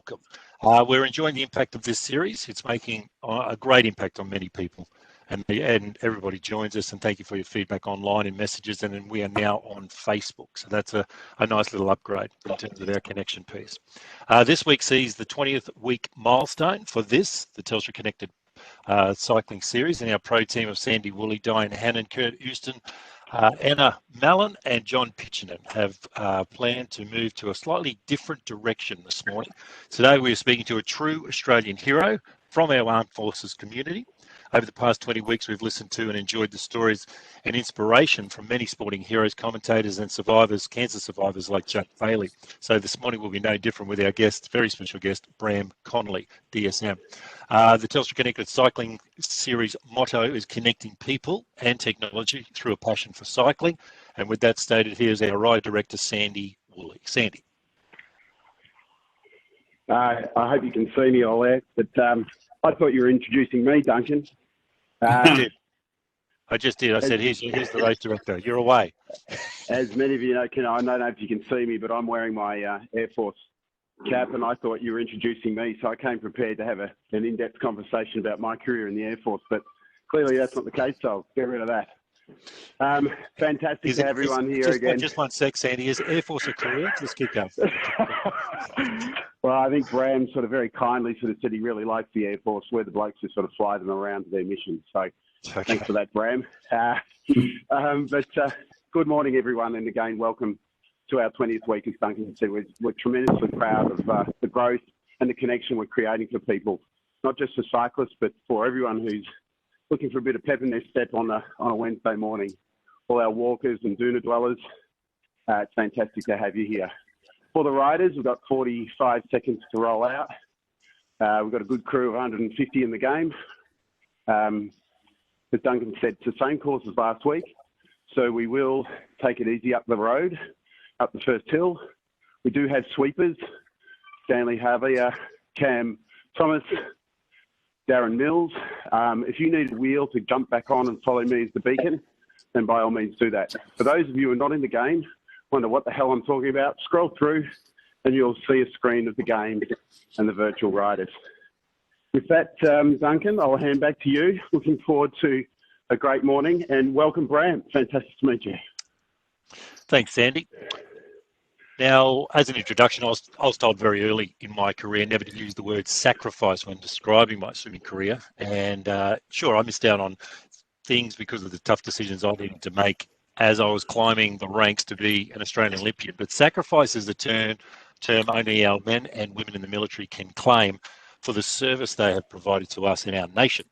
welcome. We're enjoying the impact of this series. It's making a great impact on many people, and everybody joins us, and thank you for your feedback online and messages, and then we are now on Facebook, so that's a nice little upgrade in terms of our connection piece. This week sees the 20th week milestone for the Telstra Connected Cycling series, and our pro team of Sandy Woolley, Diane Hannon, Kurt Houston, Anna Mallon and John Pitchinen have planned to move to a slightly different direction this morning. Today we are speaking to a true Australian hero from our armed forces community. Over the past 20 weeks, we've listened to and enjoyed the stories and inspiration from many sporting heroes, commentators and survivors, cancer survivors like Jack Bailey. So this morning will be no different with our guest, very special guest, Bram Connolly, DSM. The Telstra Connected Cycling series motto is connecting people and technology through a passion for cycling. And with that stated, here's our ride director, Sandy Woolley. Sandy. I hope you can see me all there, but I thought you were introducing me, Duncan. I just did. I said, here's the race director. You're away. As many of you know, I don't know if you can see me, but I'm wearing my Air Force cap, and I thought you were introducing me, so I came prepared to have an in-depth conversation about my career in the Air Force, but clearly that's not the case, so I'll get rid of that. Fantastic to have everyone here again. Just one sec, Sandy. Is Air Force a career? Just keep going. Well, I think Bram sort of very kindly sort of said he really likes the Air Force. We're the blokes who sort of fly them around to their missions. So okay. Thanks for that, Bram. Good morning, everyone. And again, welcome to our 20th week. As Duncan said, we're tremendously proud of the growth and the connection we're creating for people, not just for cyclists, but for everyone who's looking for a bit of pep in their step on a Wednesday morning. All our walkers and doona dwellers, it's fantastic to have you here. For the riders, we've got 45 seconds to roll out. We've got a good crew of 150 in the game. As Duncan said, it's the same course as last week. So we will take it easy up the road, up the first hill. We do have sweepers, Stanley Harvey, Cam Thomas, Darren Mills. If you need a wheel to jump back on and follow me as the beacon, then by all means do that. For those of you who are not in the game, wonder what the hell I'm talking about, scroll through and you'll see a screen of the game and the virtual riders. With that, Duncan, I'll hand back to you. Looking forward to a great morning, and welcome, Bram. Fantastic to meet you. Thanks, Sandy. Now, as an introduction, I was told very early in my career never to use the word sacrifice when describing my swimming career. And sure, I missed out on things because of the tough decisions I needed to make as I was climbing the ranks to be an Australian Olympian. But sacrifice is the term only our men and women in the military can claim for the service they have provided to us in our nation.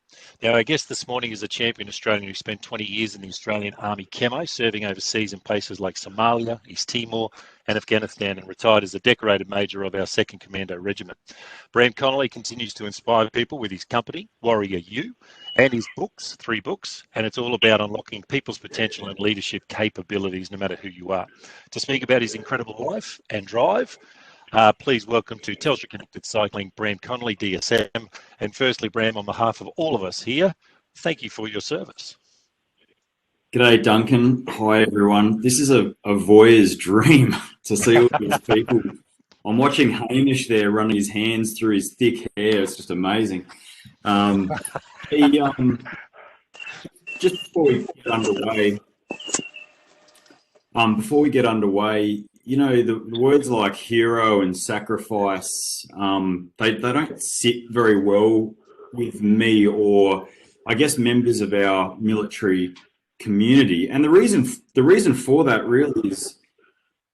Now, our guest this morning is a champion Australian who spent 20 years in the Australian Army Chemo, serving overseas in places like Somalia, East Timor and Afghanistan, and retired as a decorated major of our 2nd Commando Regiment. Bram Connolly continues to inspire people with his company, Warrior U, and his books, 3 books, and it's all about unlocking people's potential and leadership capabilities no matter who you are. To speak about his incredible life and drive, please welcome to Telstra Connected Cycling, Bram Connolly, DSM. And firstly, Bram, on behalf of all of us here, thank you for your service. G'day, Duncan. Hi, everyone. This is a voyeur's dream to see all these people. I'm watching Hamish there running his hands through his thick hair. It's just amazing. Just before we get underway, you know, the words like hero and sacrifice, they don't sit very well with me, or I guess members of our military community. And the reason for that really is,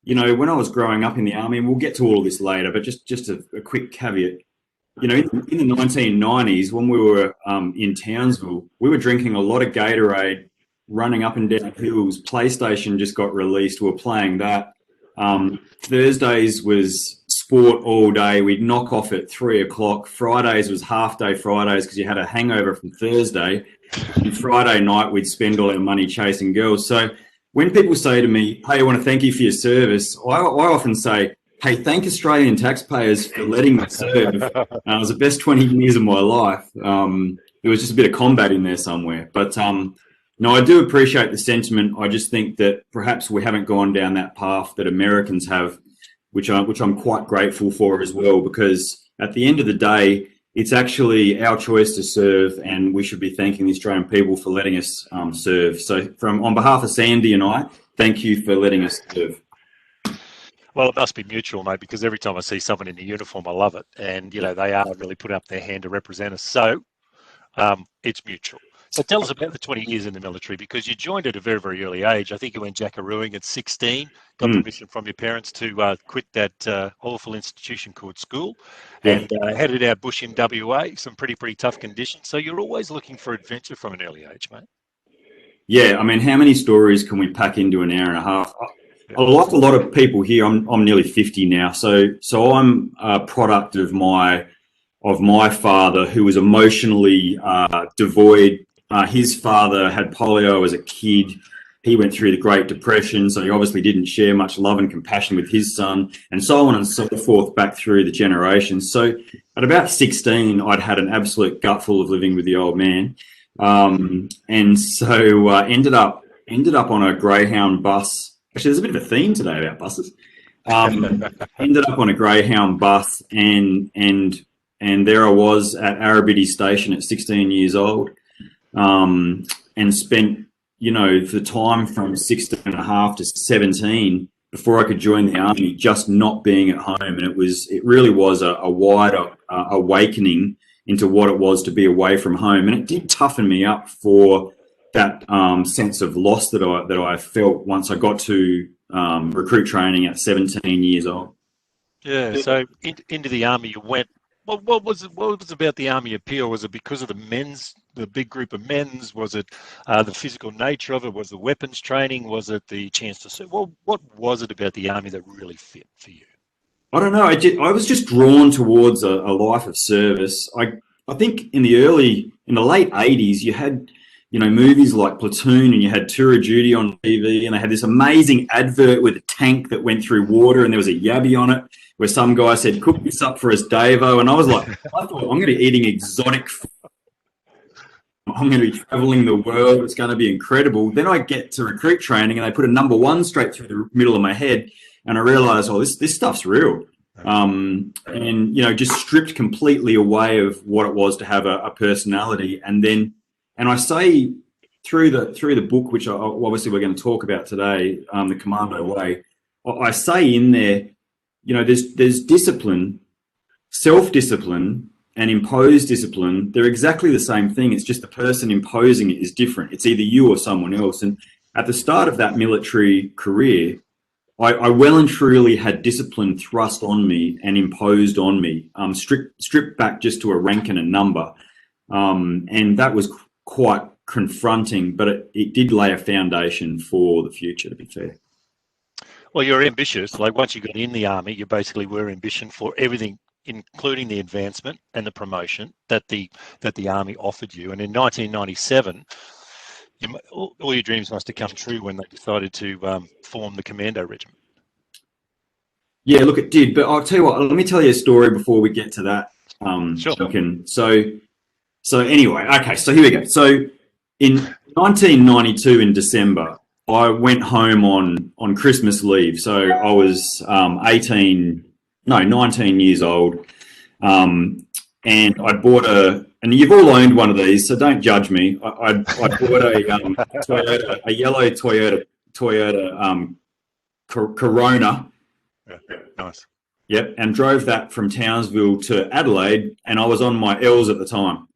you know, when I was growing up in the Army, and we'll get to all of this later, but just a quick caveat, you know, in the 1990s, when we were in Townsville, we were drinking a lot of Gatorade, running up and down hills. PlayStation just got released. We were playing that. Thursdays was sport all day. We'd knock off at 3 o'clock. Fridays was half day Fridays because you had a hangover from Thursday. And Friday night, we'd spend all our money chasing girls. So when people say to me, hey, I want to thank you for your service, I often say, hey, thank Australian taxpayers for letting me serve. It was the best 20 years of my life. There was just a bit of combat in there somewhere. But no, I do appreciate the sentiment. I just think that perhaps we haven't gone down that path that Americans have, which I'm quite grateful for as well, because at the end of the day, it's actually our choice to serve, and we should be thanking the Australian people for letting us serve. So on behalf of Sandy and I, thank you for letting us serve. Well, it must be mutual, mate, because every time I see someone in the uniform, I love it. And, you know, they are really putting up their hand to represent us. So it's mutual. So tell us about the 20 years in the military, because you joined at a very, very early age. I think you went jackarooing at 16, got permission from your parents to quit that awful institution called school, and headed out bush in WA, some pretty tough conditions. So you're always looking for adventure from an early age, mate. Yeah, I mean, how many stories can we pack into an hour and a half? Like a lot of people here, I'm nearly 50 now, so I'm a product of my father, who was emotionally devoid. His father had polio as a kid. He went through the Great Depression, so he obviously didn't share much love and compassion with his son, and so on and so forth back through the generations. So at about 16, I'd had an absolute gutful of living with the old man, and so ended up on a Greyhound bus. Actually, there's a bit of a theme today about buses. Ended up on a Greyhound bus, and there I was at Arrabiddy Station at 16 years old, and spent, you know, the time from 16 and a half to 17 before I could join the army, just not being at home. And it really was a wider awakening into what it was to be away from home. And it did toughen me up for that sense of loss that I felt once I got to recruit training at 17 years old. Yeah, so into the army you went. What was about the army appeal? Was it because of the big group of men's? Was it the physical nature of it? Was the weapons training? Was it the chance to serve? What was it about the army that really fit for you? I don't know. I was just drawn towards a life of service. I think in the late 80s, you had, you know, movies like Platoon, and you had Tour of Duty on TV, and they had this amazing advert with a tank that went through water, and there was a yabby on it where some guy said, "Cook this up for us, Davo." And I was like, I thought, I'm going to be eating exotic food. I'm going to be traveling the world. It's going to be incredible. Then I get to recruit training, and they put a number one straight through the middle of my head, and I realized, oh, this stuff's real. And, you know, just stripped completely away of what it was to have a personality. And I say through the book, which obviously we're going to talk about today, The Commando Way, I say in there, you know, there's discipline, self-discipline, and imposed discipline. They're exactly the same thing. It's just the person imposing it is different. It's either you or someone else. And at the start of that military career, I well and truly had discipline thrust on me and imposed on me, stripped back just to a rank and a number. And that was quite confronting, but it did lay a foundation for the future, to be fair. Well, you're ambitious. Like, once you got in the army, you basically were ambitious for everything, including the advancement and the promotion that the army offered you. And in 1997, all your dreams must have come true when they decided to form the Commando Regiment. Yeah, look, it did. But I'll tell you what, let me tell you a story before we get to that. Sure. Duncan. So anyway, okay, so here we go. So in 1992 in December, I went home on Christmas leave. So I was 19 years old. And I bought and you've all owned one of these, so don't judge me. I bought a yellow Toyota Corona. Yeah, nice. Yep, and drove that from Townsville to Adelaide, and I was on my L's at the time.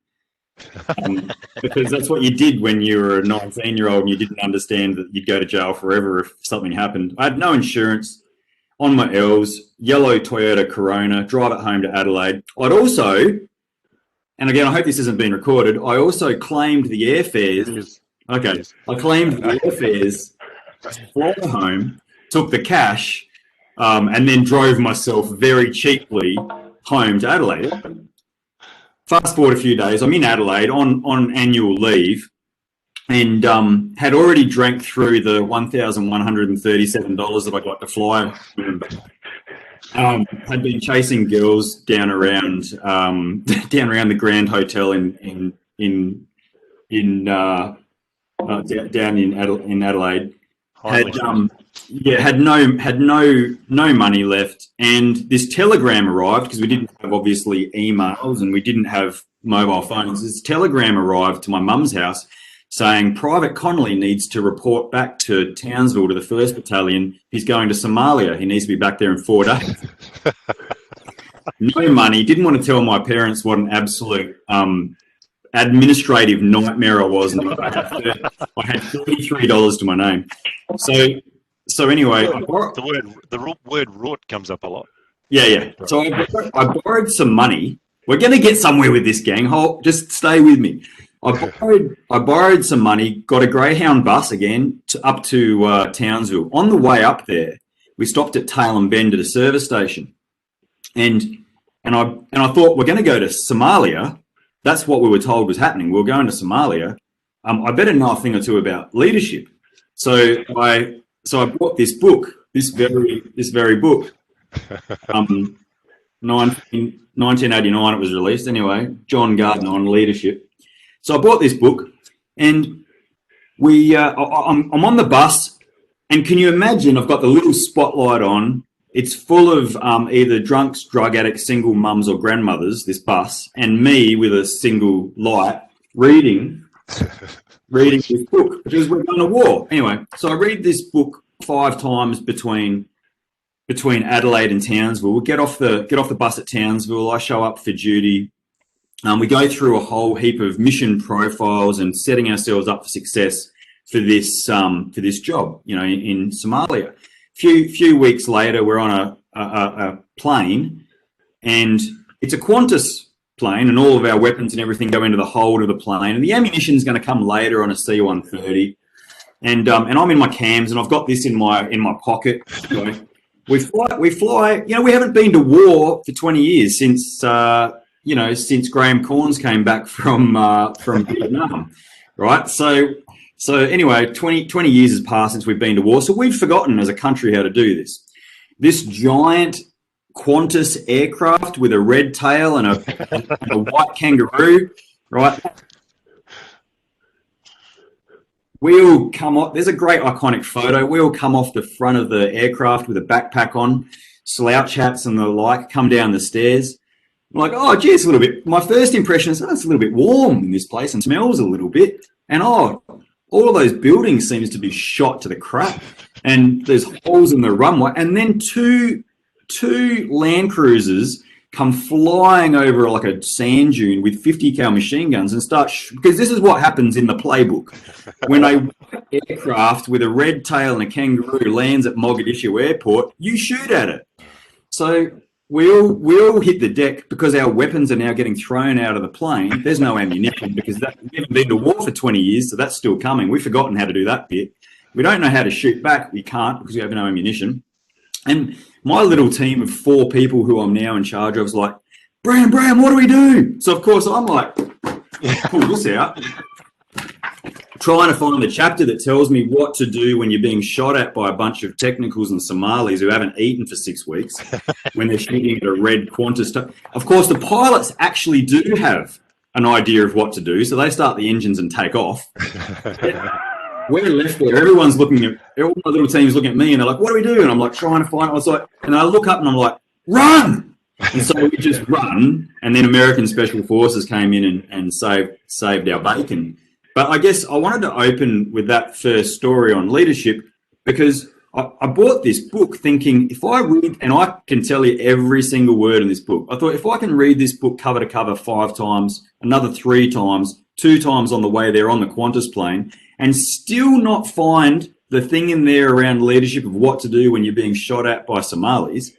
Because that's what you did when you were a 19-year-old and you didn't understand that you'd go to jail forever if something happened. I had no insurance, on my L's, yellow Toyota Corona, drive it home to Adelaide. I'd also, and again, I hope this isn't being recorded, I also claimed the airfares. Okay, I claimed the airfares, flew home, took the cash, and then drove myself very cheaply home to Adelaide. Fast forward a few days, I'm in Adelaide on annual leave, and had already drank through the $1,137 that I got to fly. Had been chasing girls down around the Grand Hotel in Adelaide. had no money left, and this telegram arrived because we didn't have obviously emails and we didn't have mobile phones. This telegram arrived to my mum's house saying Private Connolly needs to report back to Townsville to the 1st Battalion. He's going to Somalia. He needs to be back there in 4 days. No money. Didn't want to tell my parents what an absolute administrative nightmare I was. And I had $33 to my name. So anyway, the word rort comes up a lot. Yeah. So I borrowed some money. We're going to get somewhere with this, gang. Just stay with me. I borrowed some money, got a Greyhound bus again up to Townsville. On the way up there, we stopped at Tailem Bend at a service station, and I thought we're going to go to Somalia. That's what we were told was happening. We were going to Somalia. I better know a thing or two about leadership. So I bought this book, this very book. 1989 it was released. Anyway, John Gardner on leadership. So I bought this book, and I'm on the bus, and can you imagine? I've got the little spotlight on. It's full of either drunks, drug addicts, single mums or grandmothers. This bus, and me with a single light reading this book because we're going to war. Anyway, so I read this book 5 times between Adelaide and Townsville. We get off the bus at Townsville. I show up for duty. We go through a whole heap of mission profiles and setting ourselves up for success for this job, in Somalia. Few weeks later, we're on a plane, and it's a Qantas plane, and all of our weapons and everything go into the hold of the plane, and the ammunition is going to come later on a C-130. And I'm in my cams, and I've got this in my pocket. We fly. We haven't been to war for 20 years since Graham Corns came back from Vietnam, right? So anyway, 20 years has passed since we've been to war. So we've forgotten as a country how to do this. This giant Qantas aircraft with a red tail and a white kangaroo, right? We'll come off. There's a great iconic photo. We'll come off the front of the aircraft with a backpack on, slouch hats and the like, come down the stairs. I'm like, oh, gee, it's a little bit. My first impression is, it's a little bit warm in this place and smells a little bit. And all of those buildings seems to be shot to the crap. And there's holes in the runway. And then two Land Cruisers come flying over like a sand dune with 50 cal machine guns and start because this is what happens in the playbook. When a aircraft with a red tail and a kangaroo lands at Mogadishu airport, you shoot at it. So we all hit the deck because our weapons are now getting thrown out of the plane. There's no ammunition because we haven't been to war for 20 years, so that's still coming. We've forgotten how to do that bit. We don't know how to shoot back. We can't because we have no ammunition. And my little team of 4 people who I'm now in charge of is like, Bram, what do we do? So, of course, I'm like, pull this out, trying to find the chapter that tells me what to do when you're being shot at by a bunch of technicals and Somalis who haven't eaten for 6 weeks when they're shooting at a red Qantas. Of course, the pilots actually do have an idea of what to do, so they start the engines and take off. We're left there. Everyone's looking at, all my little team's looking at me, and they're like, what do we do? And I'm like, trying to find it. I was like, and I look up and I'm like, run! And so we just run, and then American Special Forces came in and saved our bacon. But I guess I wanted to open with that first story on leadership because I bought this book thinking if I read, and I can tell you every single word in this book, I thought if I can read this book cover to cover 5 times, another 3 times, 2 times on the way there on the Qantas plane, and still not find the thing in there around leadership of what to do when you're being shot at by Somalis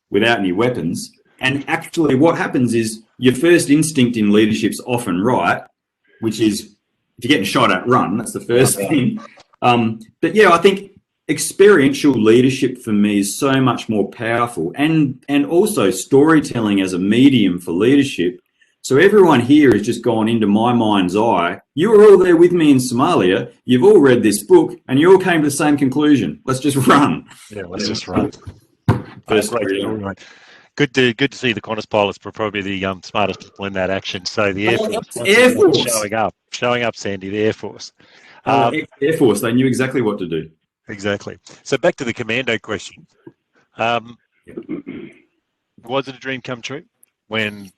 without any weapons. And actually what happens is your first instinct in leadership's often right, which is if you're getting shot at, run. That's the first thing. But yeah, I think experiential leadership for me is so much more powerful, and also storytelling as a medium for leadership. So everyone here has just gone into my mind's eye. You were all there with me in Somalia. You've all read this book, and you all came to the same conclusion. Let's just run. Yeah, let's just run. First Good to see the Qantas pilots were probably the smartest people in that action. So the Air Force showing up, Sandy, the Air Force. Air Force, they knew exactly what to do. Exactly. So back to the commando question. Was it a dream come true when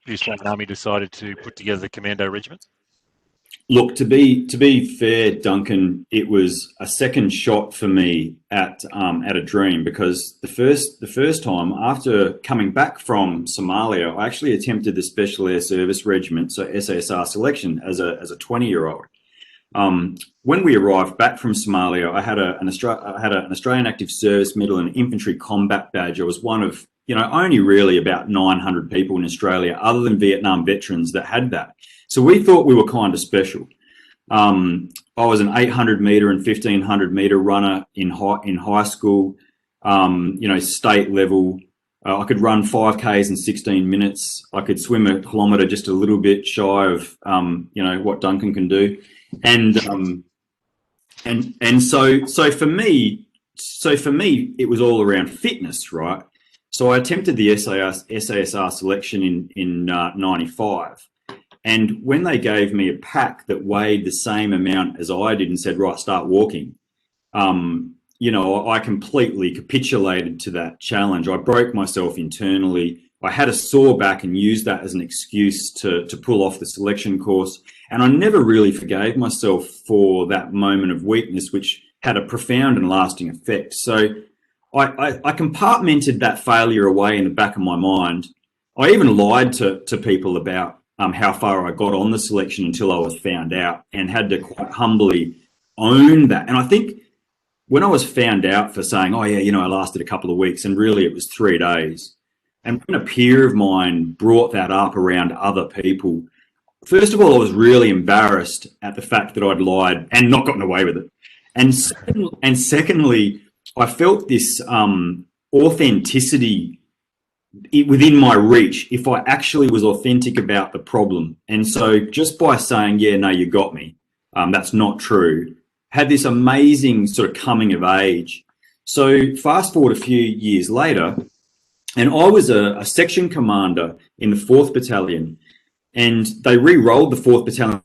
the Australian Army decided to put together the commando regiment? Look, to be fair, Duncan, it was a second shot for me at a dream, because the first time after coming back from Somalia, I actually attempted the Special Air Service Regiment, so SASR selection, as a 20-year-old. When we arrived back from Somalia, I had an Australian Active Service Medal and Infantry Combat Badge. I was one of, only really about 900 people in Australia, other than Vietnam veterans, that had that. So we thought we were kind of special. I was an 800 meter and 1500 meter runner in high school, state level. I could run 5Ks in 16 minutes. I could swim a kilometre just a little bit shy of, what Duncan can do. And so for me, it was all around fitness, right? So I attempted the SASR selection in 95. And when they gave me a pack that weighed the same amount as I did and said, right, start walking, I completely capitulated to that challenge. I broke myself internally. I had a sore back and used that as an excuse to pull off the selection course. And I never really forgave myself for that moment of weakness, which had a profound and lasting effect. So I compartmented that failure away in the back of my mind. I even lied to people about how far I got on the selection until I was found out, and had to quite humbly own that. And I think when I was found out for saying, oh yeah, I lasted a couple of weeks, and really it was 3 days. And when a peer of mine brought that up around other people, first of all, I was really embarrassed at the fact that I'd lied and not gotten away with it. And secondly, I felt this authenticity within my reach if I actually was authentic about the problem. And so just by saying, yeah, no, you got me, that's not true, had this amazing sort of coming of age. So fast forward a few years later, and I was a section commander in the 4th Battalion, and they re-rolled the 4th Battalion.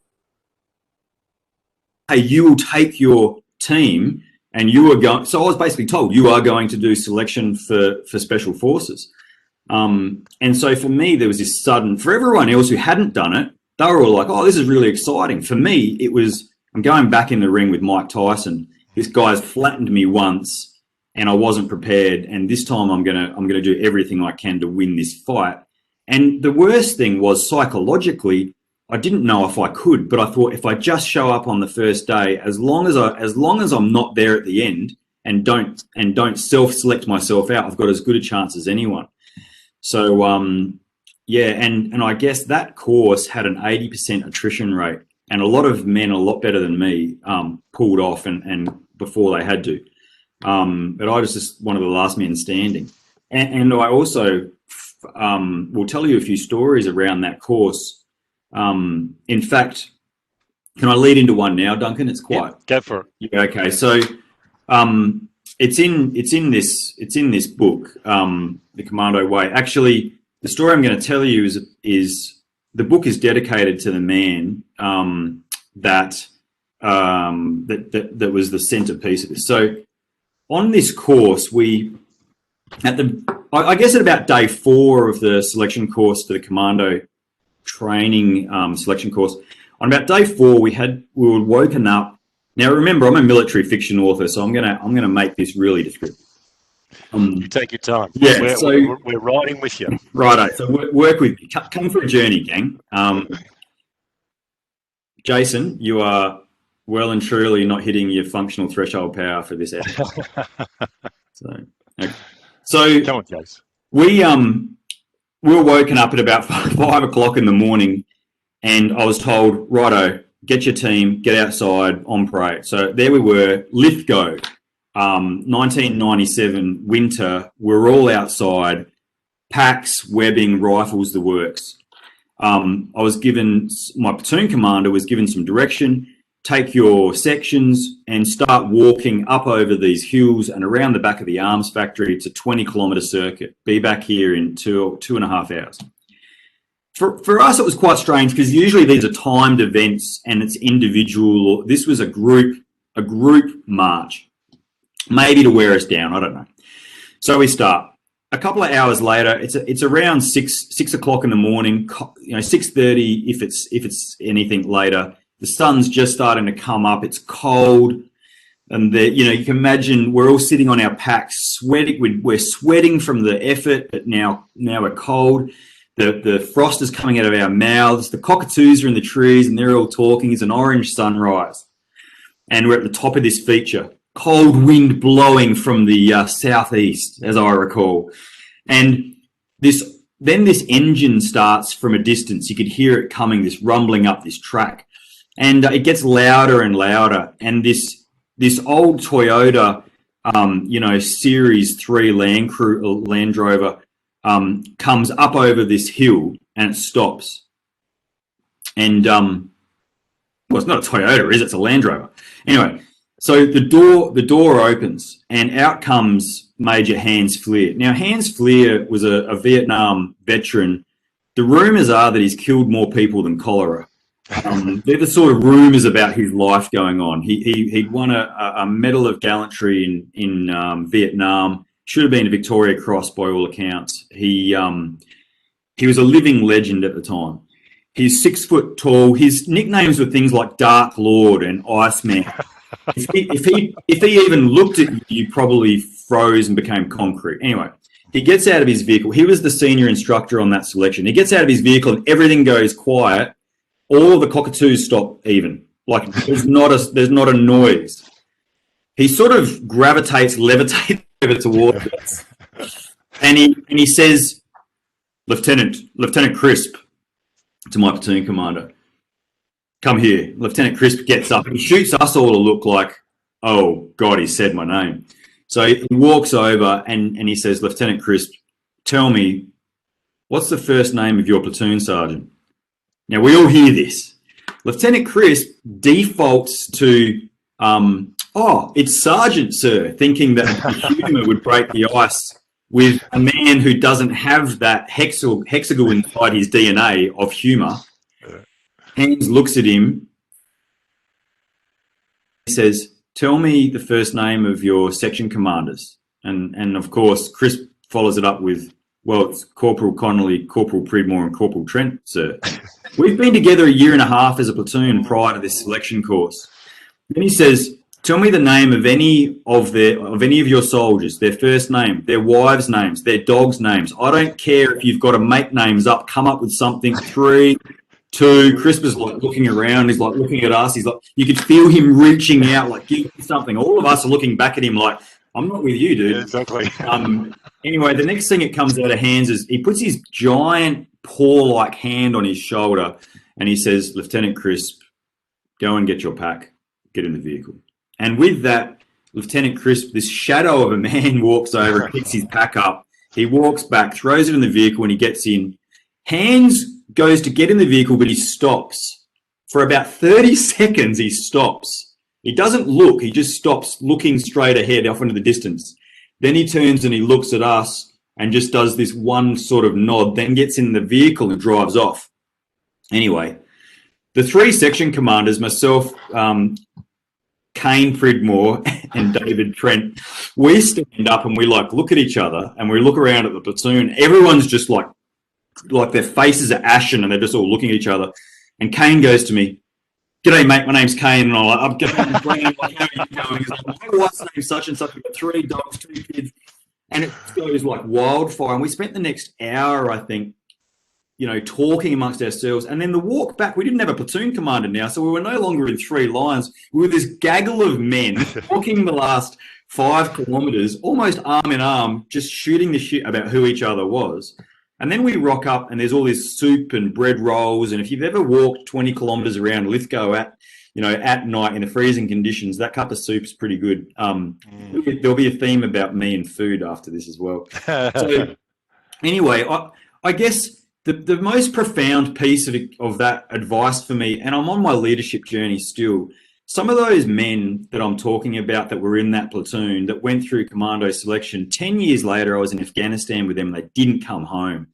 Hey, you will take your team and you are going, so I was basically told, you are going to do selection for Special Forces. And so for me, there was this sudden, for everyone else who hadn't done it, they were all like, oh, this is really exciting. For me, it was, I'm going back in the ring with Mike Tyson. This guy's flattened me once and I wasn't prepared. And this time I'm gonna do everything I can to win this fight. And the worst thing was, psychologically, I didn't know if I could, but I thought if I just show up on the first day, as long as I'm not there at the end and don't self-select myself out, I've got as good a chance as anyone. So, yeah, and I guess that course had an 80% attrition rate, and a lot of men, a lot better than me, pulled off and before they had to. But I was just one of the last men standing. And I also will tell you a few stories around that course. In fact, can I lead into one now, Duncan? It's quite... Yeah, go for it. Yeah, okay. So it's in this book, The Commando Way. Actually, the story I'm going to tell you is the book is dedicated to the man that was the centerpiece of this. So on this course, I guess at about day 4 of the selection course to the commando training selection course, on about day 4 we were woken up. Now remember, I'm a military fiction author, so I'm gonna make this really descriptive. You take your time. Yeah, we're riding with you. Righto. So work with me. Come for a journey, gang. Jason, you are well and truly not hitting your functional threshold power for this episode. So come on, Jason. We were woken up at about 5 o'clock in the morning, and I was told, righto, get your team, get outside, on parade. So there we were, Lithgow, 1997 winter. We're all outside, packs, webbing, rifles, the works. My platoon commander was given some direction: take your sections and start walking up over these hills and around the back of the arms factory. It's a 20-kilometre circuit. Be back here in 2.5 hours. For us, it was quite strange because usually these are timed events and it's individual. This was a group march. maybe to wear us down. I don't know. So we start. A couple of hours later, it's around 6 o'clock in the morning. 6:30 if it's anything later. The sun's just starting to come up. It's cold. And you can imagine we're all sitting on our packs, sweating. We're sweating from the effort, but now we're cold. The frost is coming out of our mouths. The cockatoos are in the trees, and they're all talking. It's an orange sunrise, and we're at the top of this feature. Cold wind blowing from the southeast, as I recall, and this engine starts from a distance. You could hear it coming, this rumbling up this track, and it gets louder and louder, and this old Toyota, Series 3 Land Rover comes up over this hill and it stops. And, well, it's not a Toyota, is it? It's a Land Rover. Anyway, so the door opens and out comes Major Hans Fleer. Now, Hans Fleer was a Vietnam veteran. The rumours are that he's killed more people than cholera. They're the sort of rumours about his life going on. He'd won a Medal of Gallantry in Vietnam. Should have been a Victoria Cross by all accounts. He was a living legend at the time. He's 6 foot tall. His nicknames were things like Dark Lord and Iceman. If he even looked at you, you probably froze and became concrete. Anyway, he gets out of his vehicle. He was the senior instructor on that selection. He gets out of his vehicle and everything goes quiet. All of the cockatoos stop even. Like there's not a noise. He sort of levitates over towards us. And he says, Lieutenant Crisp, to my platoon commander, come here. Lieutenant Crisp gets up. He shoots us all a look like, oh, God, he said my name. So he walks over and he says, Lieutenant Crisp, tell me, what's the first name of your platoon sergeant? Now, we all hear this. Lieutenant Crisp defaults to, it's Sergeant, sir, thinking that humour would break the ice with a man who doesn't have that hexagon inside his DNA of humour. Hans looks at him. He says, tell me the first name of your section commanders. And of course, Crisp follows it up with, well, it's Corporal Connolly, Corporal Pridmore, and Corporal Trent, sir. We've been together a year and a half as a platoon prior to this selection course. Then he says, tell me the name of any of your soldiers, their first name, their wives' names, their dogs' names. I don't care if you've got to make names up, come up with something. 3, 2, Crisp is like looking around, he's like looking at us, he's like, you could feel him reaching out, like give me something. All of us are looking back at him like, I'm not with you, dude. Yeah, exactly. Anyway, the next thing that comes out of Hans is he puts his giant paw-like hand on his shoulder and he says, Lieutenant Crisp, go and get your pack, get in the vehicle. And with that, Lieutenant Crisp, this shadow of a man walks over and picks his pack up. He walks back, throws it in the vehicle, and he gets in. Hans goes to get in the vehicle, but he stops. For about 30 seconds, he stops. He doesn't look. He just stops looking straight ahead off into the distance. Then he turns and he looks at us and just does this one sort of nod, then gets in the vehicle and drives off. Anyway, the 3 section commanders, myself, Kane Pridmore and David Trent, we stand up and we look at each other and we look around at the platoon. Everyone's just like their faces are ashen and they're just all looking at each other. And Kane goes to me, "G'day, mate. My name's Kane." And I'm like, "I'm going, Bram. Like, how are you going?" He's like, "My wife's name's such and such. We've got 3 dogs, 2 kids." And it goes like wildfire. And we spent the next hour, I think, talking amongst ourselves. And then the walk back, we didn't have a platoon commander now. So we were no longer in 3 lines. We were this gaggle of men walking the last 5 kilometres, almost arm in arm, just shooting the shit about who each other was. And then we rock up and there's all this soup and bread rolls. And if you've ever walked 20 kilometres around Lithgow at night in the freezing conditions, that cup of soup is pretty good. There'll be a theme about me and food after this as well. So anyway, I guess the most profound piece of that advice for me, and I'm on my leadership journey still, some of those men that I'm talking about that were in that platoon that went through commando selection, 10 years later, I was in Afghanistan with them and they didn't come home.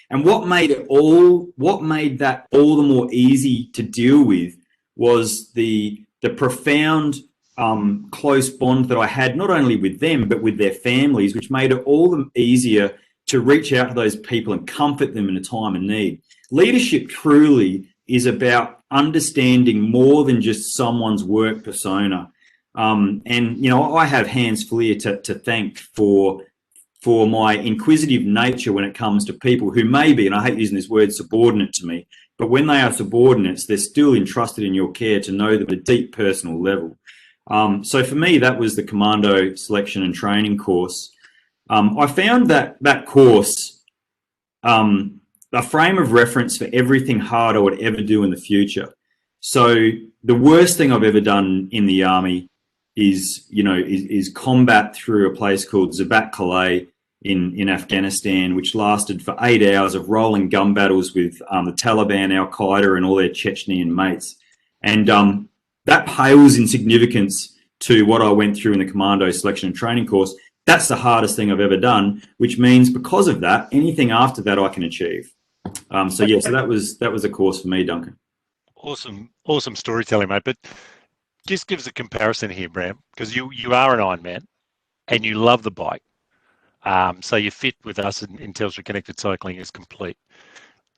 And what made that all the more easy to deal with was the profound close bond that I had, not only with them, but with their families, which made it all the easier to reach out to those people and comfort them in a time of need. Leadership truly is about understanding more than just someone's work persona. And, you know, I have Hans Fleer to thank for my inquisitive nature when it comes to people who may be, and I hate using this word, subordinate to me, but when they are subordinates, they're still entrusted in your care to know them at a deep personal level. So for me, that was the Commando Selection and Training course. I found that course a frame of reference for everything hard I would ever do in the future. So the worst thing I've ever done in the army is combat through a place called BackPedal in Afghanistan, which lasted for 8 hours of rolling gun battles with the Taliban, Al Qaeda, and all their Chechnyan mates. And that pales in significance to what I went through in the Commando Selection and Training course. That's the hardest thing I've ever done, which means because of that, anything after that I can achieve. So that was a course for me, Duncan. Awesome storytelling, mate. But just give us a comparison here, Bram, because you are an Ironman and you love the bike. So your fit with us in Telstra Connected Cycling is complete.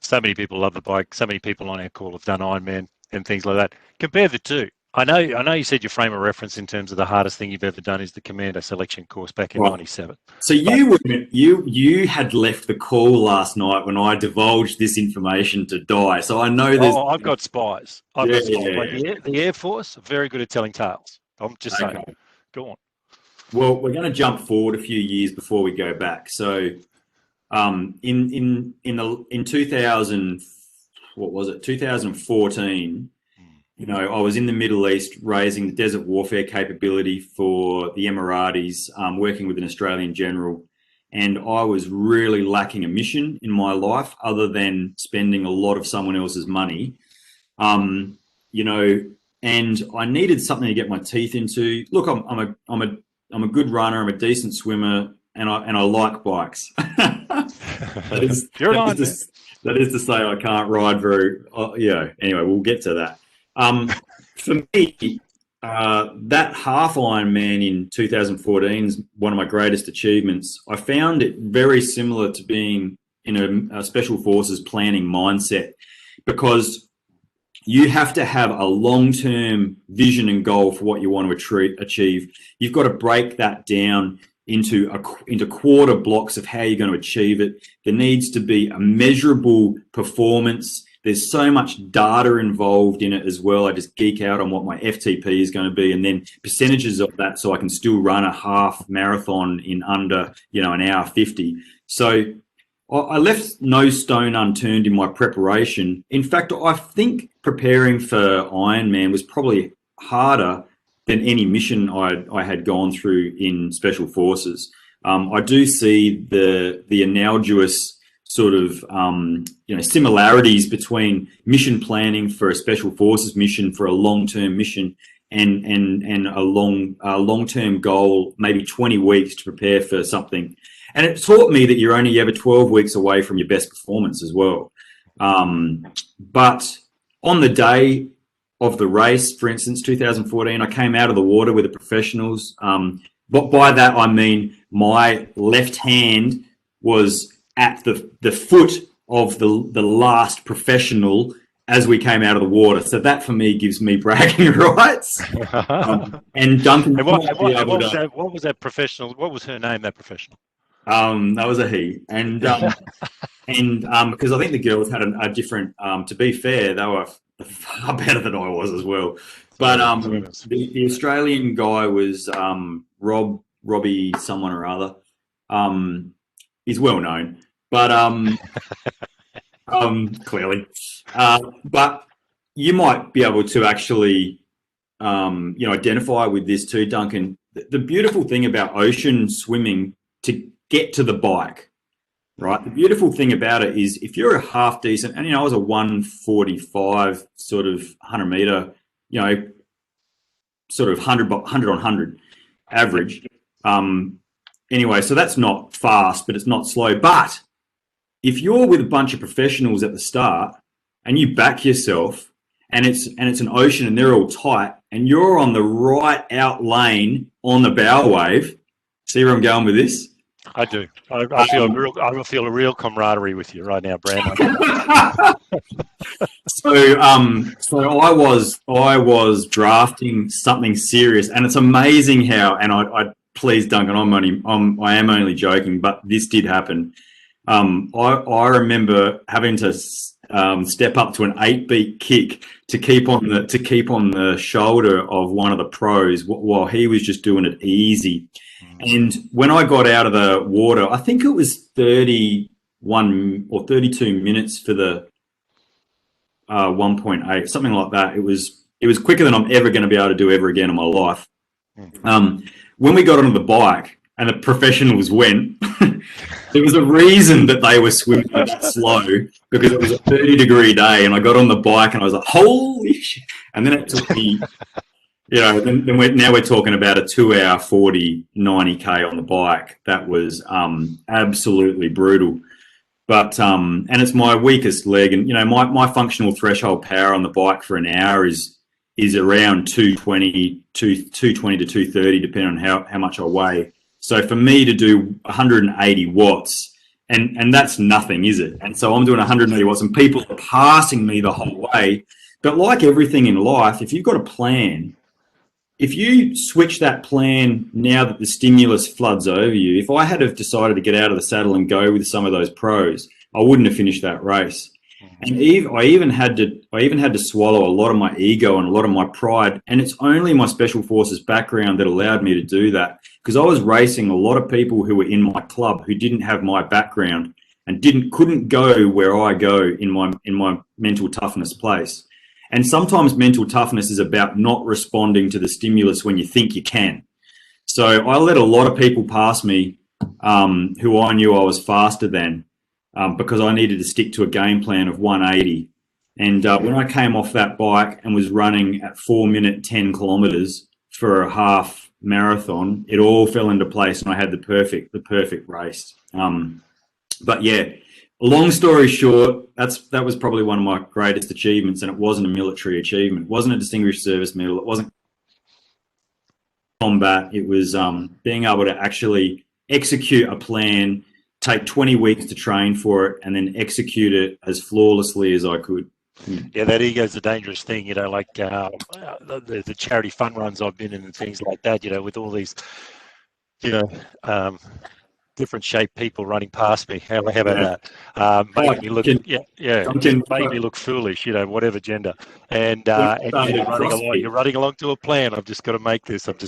So many people love the bike. So many people on our call have done Ironman and things like that. Compare the two. I know you said your frame of reference in terms of the hardest thing you've ever done is the Commando Selection course back in '97. So you had left the call last night when I divulged this information to Di. So I know there's. Oh, I've got spies. Like the Air Force are very good at telling tales. I'm just saying. Go on. Well, we're going to jump forward a few years before we go back. So, in 2000, what was it? 2014. You know, I was in the Middle East raising the desert warfare capability for the Emiratis, working with an Australian general, and I was really lacking a mission in my life other than spending a lot of someone else's money. You know, and I needed something to get my teeth into. Look, I'm a good runner. I'm a decent swimmer, and I like bikes. that is to say, I can't ride very. Anyway, we'll get to that. For me, that half Ironman in 2014 is one of my greatest achievements. I found it very similar to being in a special forces planning mindset, because you have to have a long-term vision and goal for what you want to achieve. You've got to break that down into quarter blocks of how you're going to achieve it. There needs to be a measurable performance. There's so much data involved in it as well. I just geek out on what my FTP is going to be, and then percentages of that, so I can still run a half marathon in under, an hour 50. So I left no stone unturned in my preparation. In fact, I think preparing for Ironman was probably harder than any mission I had gone through in Special Forces. I do see the analogous sort of similarities between mission planning for a Special Forces mission, for a long-term mission, and a long-term goal, maybe 20 weeks to prepare for something. And it taught me that you're only ever 12 weeks away from your best performance as well. But on the day of the race, for instance, 2014, I came out of the water with the professionals. But by that, I mean my left hand was at the foot of the last professional as we came out of the water. So that for me gives me bragging rights. And Duncan, what was that professional? What was her name? That professional? That was a he, and because I think the girls had a different. To be fair, they were far better than I was as well. But the Australian guy was Robbie someone or other. He's well known, but clearly, but you might be able to actually identify with this too, Duncan. The beautiful thing about ocean swimming, to get to the bike, right? The beautiful thing about it is if you're a half decent, and I was a 145 sort of 100 meter, sort of 100 on 100 average. Anyway, so that's not fast, but it's not slow. But if you're with a bunch of professionals at the start and you back yourself, and it's an ocean and they're all tight, and you're on the right out lane on the bow wave. See where I'm going with this? I do. I feel a real camaraderie with you right now, Bram. So I was drafting something serious, and it's amazing how. And I please, Duncan, I am only joking, but this did happen. I remember having to step up to an 8-beat kick to keep on the shoulder of one of the pros while he was just doing it easy. And when I got out of the water, I think it was 31 or 32 minutes for the 1.8, something like that. It was quicker than I'm ever going to be able to do ever again in my life. When we got onto the bike and the professionals went, there was a reason that they were swimming that slow, because it was a 30-degree day, and I got on the bike and I was like, holy shit. And then it took me, then we're talking about a 2-hour 40, 90K on the bike. That was absolutely brutal. But and it's my weakest leg, and my functional threshold power on the bike for an hour is around 220 to 230, depending on how much I weigh. So for me to do 180 watts, and that's nothing, is it? And so I'm doing 180 watts, and people are passing me the whole way. But like everything in life, if you've got a plan, if you switch that plan now that the stimulus floods over you, if I had have decided to get out of the saddle and go with some of those pros, I wouldn't have finished that race. And I even had to swallow a lot of my ego and a lot of my pride. And it's only my special forces background that allowed me to do that, because I was racing a lot of people who were in my club who didn't have my background and couldn't go where I go in my mental toughness place. And sometimes mental toughness is about not responding to the stimulus when you think you can. So I let a lot of people pass me who I knew I was faster than, because I needed to stick to a game plan of 180. And when I came off that bike and was running at 4-minute 10 kilometers for a half marathon, it all fell into place, and I had the perfect race. But yeah, long story short, that was probably one of my greatest achievements, and it wasn't a military achievement. It wasn't a distinguished service medal. It wasn't combat. It was being able to actually execute a plan, take 20 weeks to train for it, and then execute it as flawlessly as I could. Yeah, that ego's a dangerous thing, like the charity fun runs I've been in and things like that, with all these, different shaped people running past me. How about that? Making me look, made me look foolish, whatever gender. And you're running along to a plan. I've just got to make this. And when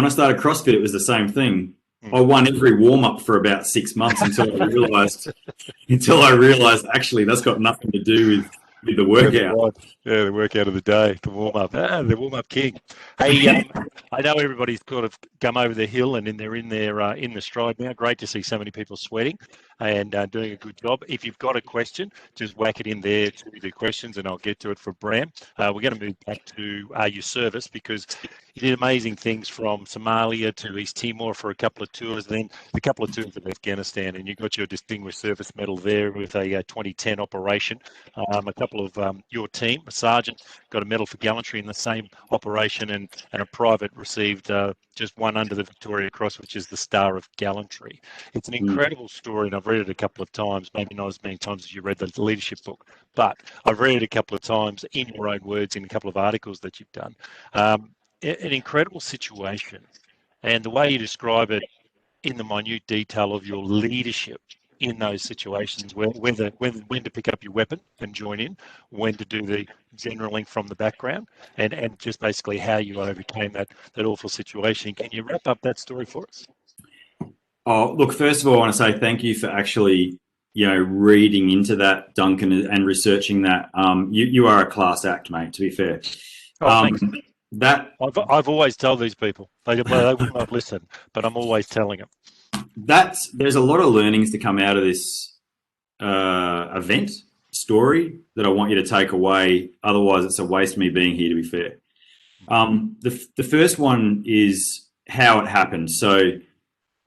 I started CrossFit, it was the same thing. I won every warm up for about 6 months until I realized actually that's got nothing to do with the workout. Yeah, the workout of the day, the warm up. The warm up king. Hey, I know everybody's sort of come over the hill and they're in the stride now. Great to see so many people sweating and doing a good job. If you've got a question, just whack it in there to the questions, and I'll get to it for Bram. We're going to move back to your service, because you did amazing things from Somalia to East Timor for a couple of tours, then a couple of tours in Afghanistan, and you got your Distinguished Service Medal there with a 2010 operation. A couple of your team, a sergeant, got a medal for gallantry in the same operation, and a private received just one under the Victoria Cross, which is the Star of Gallantry. It's an incredible story, and I've read it a couple of times, maybe not as many times as you read the leadership book, but I've read it a couple of times in your own words in a couple of articles that you've done. An incredible situation, and the way you describe it in the minute detail of your leadership in those situations, when to pick up your weapon and join in, when to do the generaling from the background, and just basically how you overcame that awful situation. Can you wrap up that story for us? Oh, look, first of all, I want to say thank you for actually, reading into that, Duncan, and researching that. You are a class act, mate, to be fair. Oh, thanks. I've always told these people. They will not listen, but I'm always telling them. There's a lot of learnings to come out of this event story that I want you to take away. Otherwise, it's a waste of me being here, to be fair. The first one is how it happened. So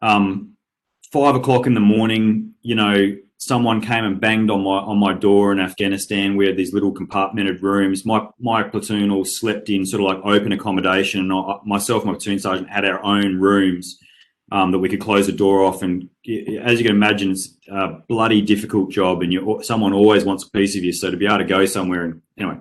5 o'clock in the morning, someone came and banged on my door in Afghanistan. We had these little compartmented rooms. My platoon all slept in sort of like open accommodation. And myself and my platoon sergeant had our own rooms that we could close the door off. And as you can imagine, it's a bloody difficult job, and someone always wants a piece of you. So to be able to go somewhere, and anyway.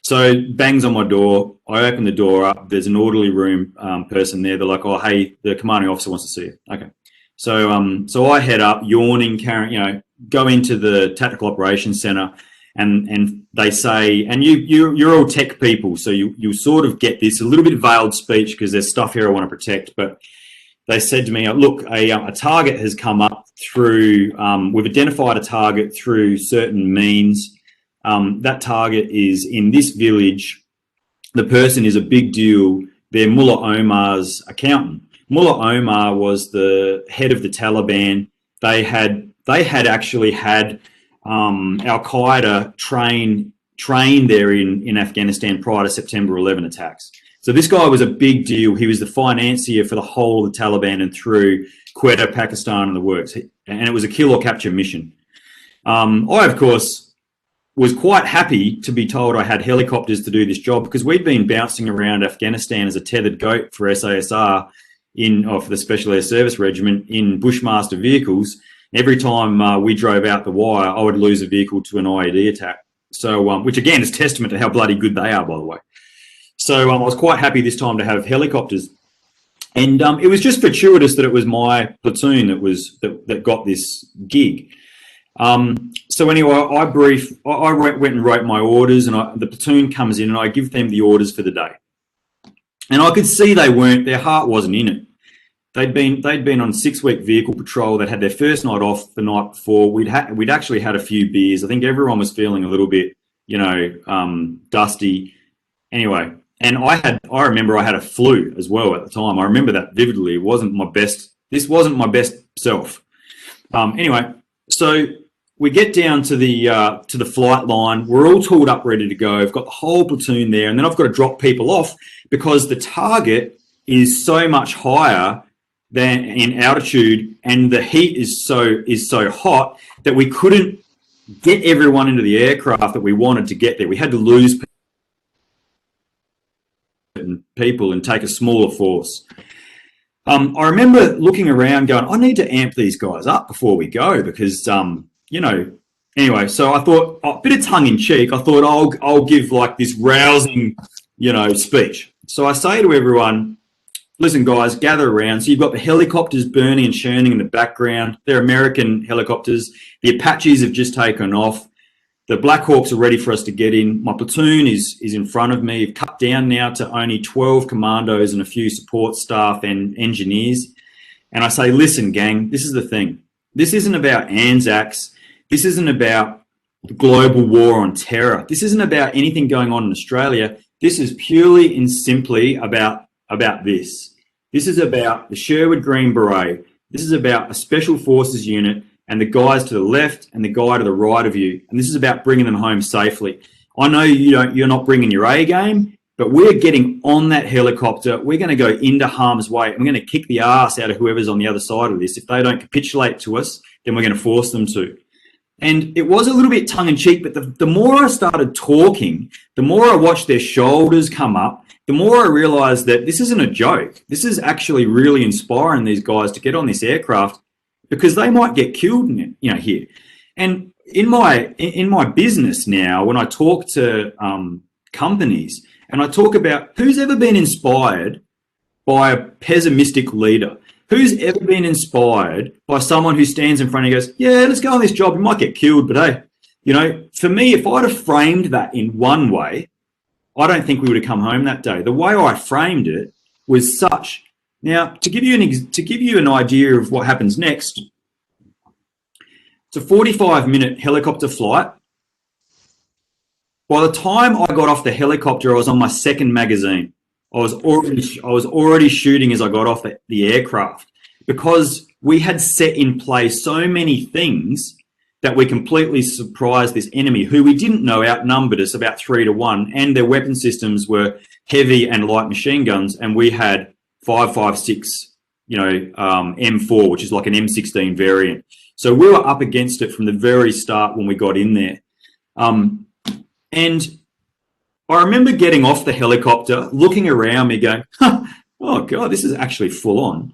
So bangs on my door. I open the door up. There's an orderly room person there. They're like, "Oh, hey, the commanding officer wants to see you." Okay. So I head up, yawning, carrying, go into the tactical operations center, and they say, and you're all tech people, so you sort of get this a little bit veiled speech because there's stuff here I want to protect. But they said to me, "Look, a target has come up through. We've identified a target through certain means. That target is in this village. The person is a big deal. They're Mullah Omar's accountant. Mullah Omar was the head of the Taliban. They had actually had Al-Qaeda train there in Afghanistan prior to September 11 attacks. So this guy was a big deal. He was the financier for the whole of the Taliban and through Quetta, Pakistan, and the works. And it was a kill or capture mission. I, of course, was quite happy to be told I had helicopters to do this job, because we'd been bouncing around Afghanistan as a tethered goat for SASR for the Special Air Service Regiment in Bushmaster vehicles. Every time we drove out the wire, I would lose a vehicle to an IED attack. So, which again is testament to how bloody good they are, by the way. So I was quite happy this time to have helicopters. And it was just fortuitous that it was my platoon that got this gig. So anyway, I went and wrote my orders, and the platoon comes in and I give them the orders for the day. And I could see their heart wasn't in it. They'd been on 6-week vehicle patrol. They'd had their first night off the night before. We'd actually had a few beers. I think everyone was feeling a little bit, dusty. Anyway, and I remember I had a flu as well at the time. I remember that vividly. This wasn't my best self. Anyway, so we get down to the flight line. We're all tooled up, ready to go. I've got the whole platoon there, and then I've got to drop people off because the target is so much higher than in altitude, and the heat is so hot that we couldn't get everyone into the aircraft that we wanted to get there. We had to lose people and take a smaller force. I remember looking around going, I need to amp these guys up before we go because, anyway, so I thought, a bit of tongue in cheek, I thought I'll give like this rousing, speech. So I say to everyone, listen, guys, gather around. So you've got the helicopters burning and churning in the background. They're American helicopters. The Apaches have just taken off. The Black Hawks are ready for us to get in. My platoon is in front of me. I've cut down now to only 12 commandos and a few support staff and engineers. And I say, listen, gang, this is the thing. This isn't about Anzacs. This isn't about the global war on terror. This isn't about anything going on in Australia. This is purely and simply about this. This is about the Sherwood Green Beret. This is about a special forces unit and the guys to the left and the guy to the right of you. And this is about bringing them home safely. I know you're not bringing your A game, but we're getting on that helicopter. We're going to go into harm's way. And we're going to kick the ass out of whoever's on the other side of this. If they don't capitulate to us, then we're going to force them to. And it was a little bit tongue in cheek, but the more I started talking, the more I watched their shoulders come up, the more I realized that this isn't a joke. This is actually really inspiring these guys to get on this aircraft because they might get killed here. And in my business now, when I talk to companies and I talk about who's ever been inspired by a pessimistic leader, who's ever been inspired by someone who stands in front and goes, yeah, let's go on this job. You might get killed, but hey, for me, if I'd have framed that in one way, I don't think we would have come home that day. The way I framed it was such. Now, to give you an idea of what happens next, it's a 45-minute helicopter flight. By the time I got off the helicopter, I was on my second magazine. I was already shooting as I got off the aircraft because we had set in place so many things that we completely surprised this enemy who we didn't know outnumbered us about 3-1, and their weapon systems were heavy and light machine guns, and we had 5.56, M4, which is like an M16 variant. So we were up against it from the very start when we got in there. And I remember getting off the helicopter, looking around me going, oh God, this is actually full on.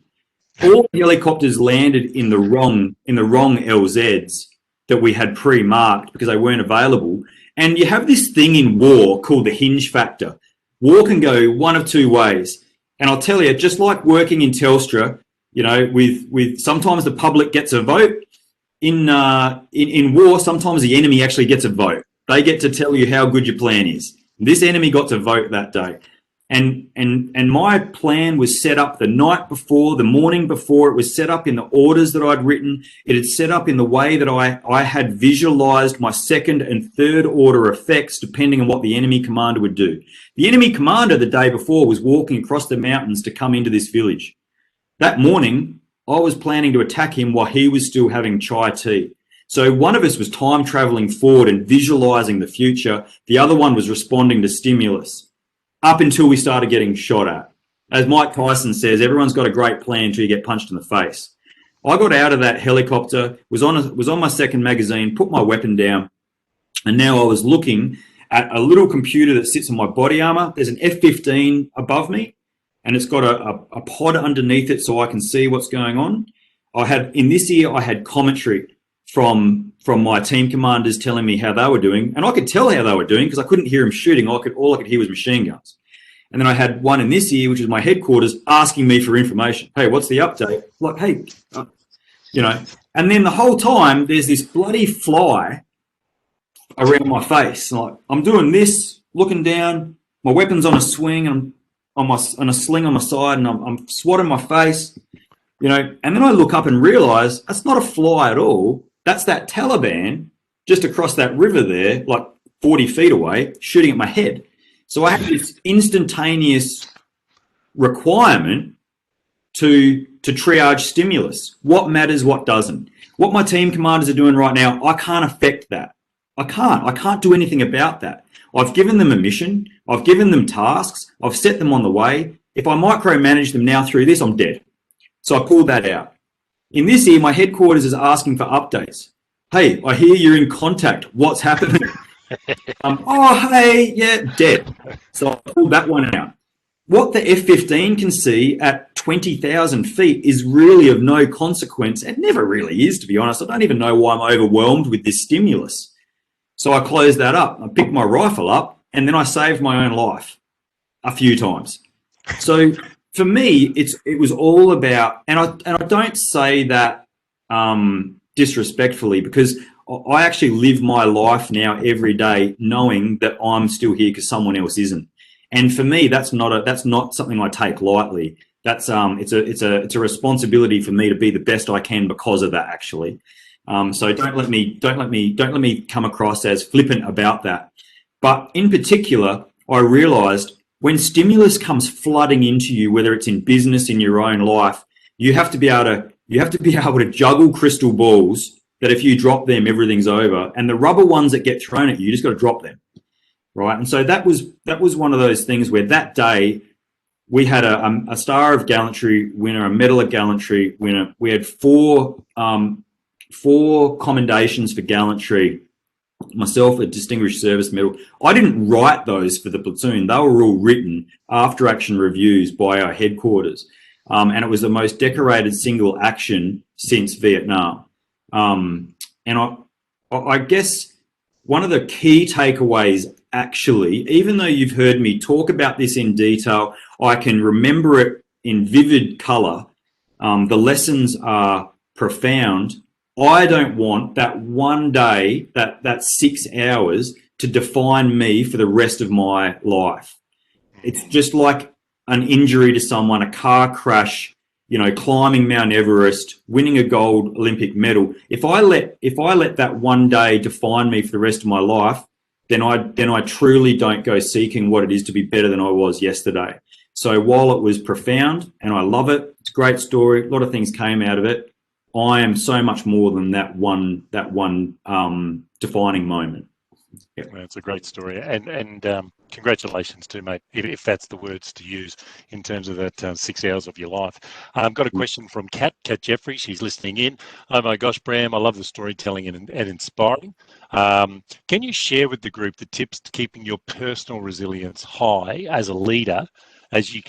All the helicopters landed in the wrong LZs that we had pre-marked because they weren't available. And you have this thing in war called the hinge factor. War can go one of two ways. And I'll tell you, just like working in Telstra, you know, with sometimes the public gets a vote. In war, sometimes the enemy actually gets a vote. They get to tell you how good your plan is. This enemy got to vote that day. And my plan was set up the night before, the morning before. It was set up in the orders that I'd written. It had set up in the way that I had visualized my second and third order effects depending on what the enemy commander would do. The enemy commander the day before was walking across the mountains to come into this village. That morning, I was planning to attack him while he was still having chai tea. So one of us was time traveling forward and visualizing the future. The other one was responding to stimulus up until we started getting shot at. As Mike Tyson says, everyone's got a great plan until you get punched in the face. I got out of that helicopter, was on my second magazine, put my weapon down, and now I was looking at a little computer that sits on my body armor. There's an F-15 above me, and it's got a pod underneath it so I can see what's going on. In this year, I had commentary from my team commanders telling me how they were doing, and I could tell how they were doing because I couldn't hear them shooting. All I could hear was machine guns. And then I had one in this year, which is my headquarters, asking me for information. Hey, what's the update? Like, hey, you know. And then the whole time, there's this bloody fly around my face. Like, I'm doing this, looking down. My weapon's on a swing, and I'm on a sling on my side, and I'm swatting my face. You know, and then I look up and realize that's not a fly at all. That's that Taliban just across that river there, like 40 feet away, shooting at my head. So I have this instantaneous requirement to triage stimulus. What matters, what doesn't. What my team commanders are doing right now, I can't affect that. I can't do anything about that. I've given them a mission. I've given them tasks. I've set them on the way. If I micromanage them now through this, I'm dead. So I pulled that out. In this year, my headquarters is asking for updates. Hey, I hear you're in contact. What's happening? Oh, hey, yeah, dead. So I pulled that one out. What the F-15 can see at 20,000 feet is really of no consequence. It never really is, to be honest. I don't even know why I'm overwhelmed with this stimulus. So I closed that up. I picked my rifle up, and then I saved my own life a few times. So for me, it was all about, and I don't say that disrespectfully, because I actually live my life now every day knowing that I'm still here because someone else isn't. And for me, that's not something I take lightly. That's it's a responsibility for me to be the best I can because of that, actually. So don't let me come across as flippant about that. But in particular, I realized when stimulus comes flooding into you, whether it's in business, in your own life, you have to be able to juggle crystal balls that if you drop them, everything's over. And the rubber ones that get thrown at you, you just got to drop them, right? And so that was one of those things where that day we had a Star of Gallantry winner, a Medal of Gallantry winner. We had four commendations for gallantry. Myself, a Distinguished Service Medal. I didn't write those for the platoon. They were all written after action reviews by our headquarters. And it was the most decorated single action since Vietnam. And I guess one of the key takeaways, actually, even though you've heard me talk about this in detail, I can remember it in vivid color. The lessons are profound. I don't want that one day, that 6 hours, to define me for the rest of my life. It's just like an injury to someone, a car crash, you know, climbing Mount Everest, winning a gold Olympic medal. If I let that one day define me for the rest of my life, then I truly don't go seeking what it is to be better than I was yesterday. So while it was profound and I love it, it's a great story, a lot of things came out of it, I am so much more than that one defining moment. Yep. That's a great story, and congratulations too, mate, if that's the words to use in terms of that 6 hours of your life. I've got a question from Kat Jeffrey. She's listening in. Oh my gosh, Bram, I love the storytelling and inspiring. Can you share with the group the tips to keeping your personal resilience high as a leader, as you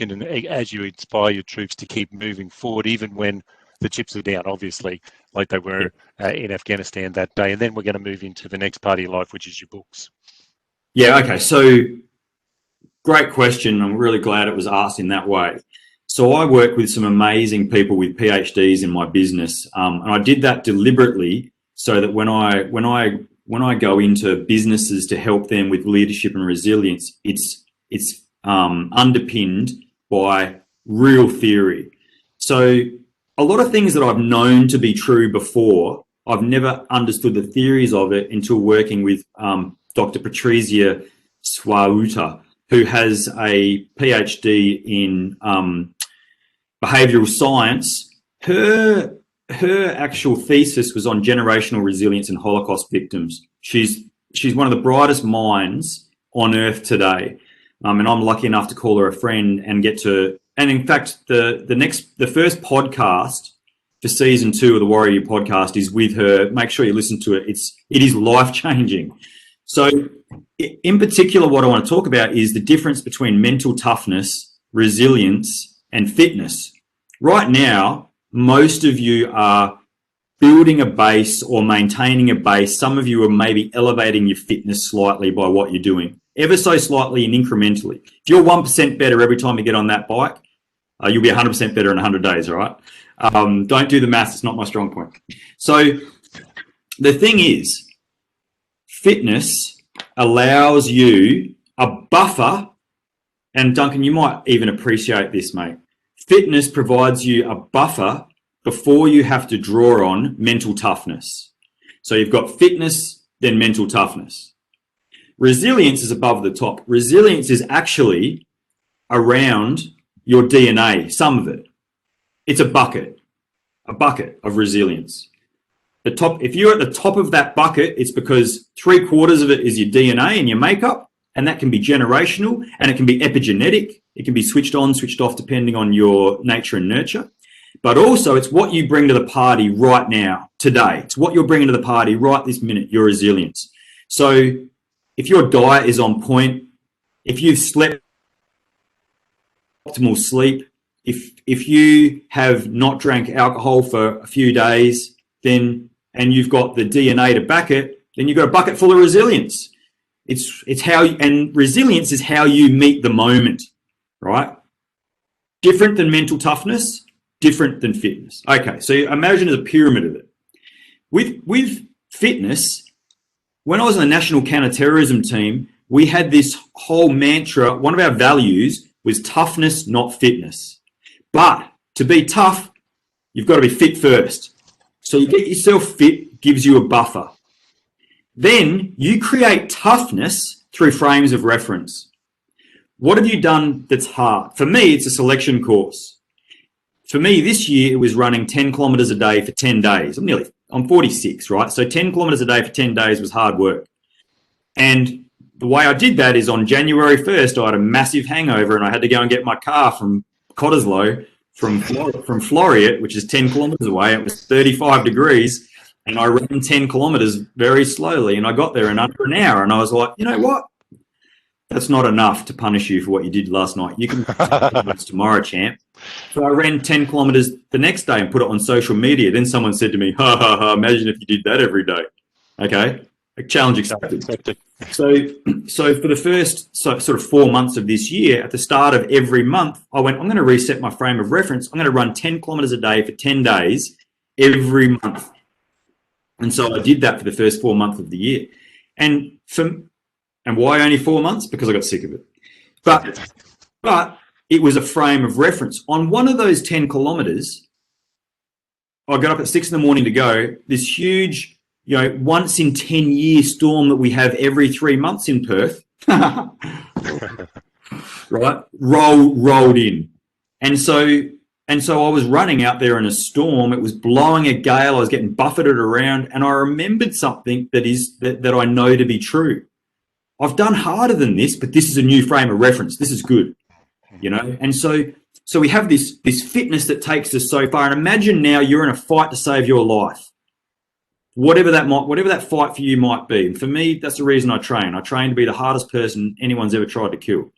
inspire your troops to keep moving forward, even when the chips are down, obviously, like they were in Afghanistan that day? And then we're going to move into the next part of your life, which is your books. Yeah, okay. So great question. I'm really glad it was asked in that way. So I work with some amazing people with PhDs in my business, and I did that deliberately so that when I go into businesses to help them with leadership and resilience, it's underpinned by real theory. So a lot of things that I've known to be true before, I've never understood the theories of it until working with Dr. Patrizia Swauta, who has a PhD in behavioral science. Her actual thesis was on generational resilience and Holocaust victims. She's one of the brightest minds on earth today. And I'm lucky enough to call her a friend and get to, and in fact, the first podcast for season 2 of the Warrior podcast is with her. Make sure you listen to it. It is life-changing. So in particular, what I want to talk about is the difference between mental toughness, resilience, and fitness. Right now, most of you are building a base or maintaining a base. Some of you are maybe elevating your fitness slightly by what you're doing, ever so slightly and incrementally. If you're 1% better every time you get on that bike, you'll be 100% better in 100 days, all right? Don't do the maths, it's not my strong point. So the thing is, fitness allows you a buffer, and Duncan, you might even appreciate this, mate. Fitness provides you a buffer before you have to draw on mental toughness. So you've got fitness, then mental toughness. Resilience is above the top. Resilience is actually around your DNA, some of it. It's a bucket of resilience. If you're at the top of that bucket, it's because 3/4 of it is your DNA and your makeup, and that can be generational and it can be epigenetic. It can be switched on, switched off, depending on your nature and nurture. But also it's what you bring to the party right now, today. It's what you're bringing to the party right this minute, your resilience. So if your diet is on point, if you've slept optimal sleep, if you have not drank alcohol for a few days, then and you've got the DNA to back it, then you've got a bucket full of resilience. It's how and resilience is how you meet the moment, right? Different than mental toughness, different than fitness. Okay, so imagine as a pyramid of it. With fitness, when I was on the national counterterrorism team, we had this whole mantra. One of our values was toughness, not fitness. But to be tough, you've got to be fit first. So you get yourself fit, gives you a buffer. Then you create toughness through frames of reference. What have you done that's hard? For me, it's a selection course. For me, this year, it was running 10 kilometers a day for 10 days. I'm 46, right? So 10 kilometers a day for 10 days was hard work. And the way I did that is on January 1st, I had a massive hangover and I had to go and get my car from Cottesloe, from Floreat, which is 10 kilometers away. It was 35 degrees and I ran 10 kilometers very slowly and I got there in under an hour and I was like, you know what? That's not enough to punish you for what you did last night. You can tomorrow, champ. So I ran 10 kilometers the next day and put it on social media. Then someone said to me, ha, ha, ha, imagine if you did that every day. Okay, a challenge accepted. So for the first sort of 4 months of this year, at the start of every month, I went, I'm going to reset my frame of reference. I'm going to run 10 kilometers a day for 10 days every month. And so I did that for the first 4 months of the year. And why only 4 months? Because I got sick of it. But it was a frame of reference. On one of those 10 kilometers, I got up at 6 a.m. to go. This huge, once in 10-year storm that we have every 3 months in Perth, right? Rolled in. And so I was running out there in a storm. It was blowing a gale. I was getting buffeted around. And I remembered something that I know to be true. I've done harder than this, but this is a new frame of reference. This is good, you know? And so we have this fitness that takes us so far. And imagine now you're in a fight to save your life. Whatever that fight for you might be. And for me, that's the reason I train. I train to be the hardest person anyone's ever tried to kill.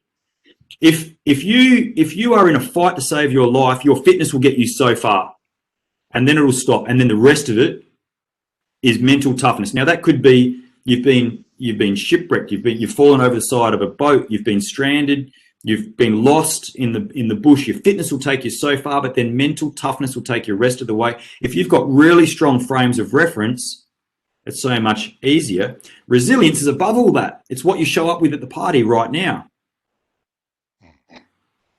If you are in a fight to save your life, your fitness will get you so far, and then it'll stop. And then the rest of it is mental toughness. Now that could be you've been shipwrecked, you've fallen over the side of a boat, you've been stranded, you've been lost in the bush. Your fitness will take you so far, but then mental toughness will take you the rest of the way. If you've got really strong frames of reference, it's so much easier. Resilience is above all that. It's what you show up with at the party right now.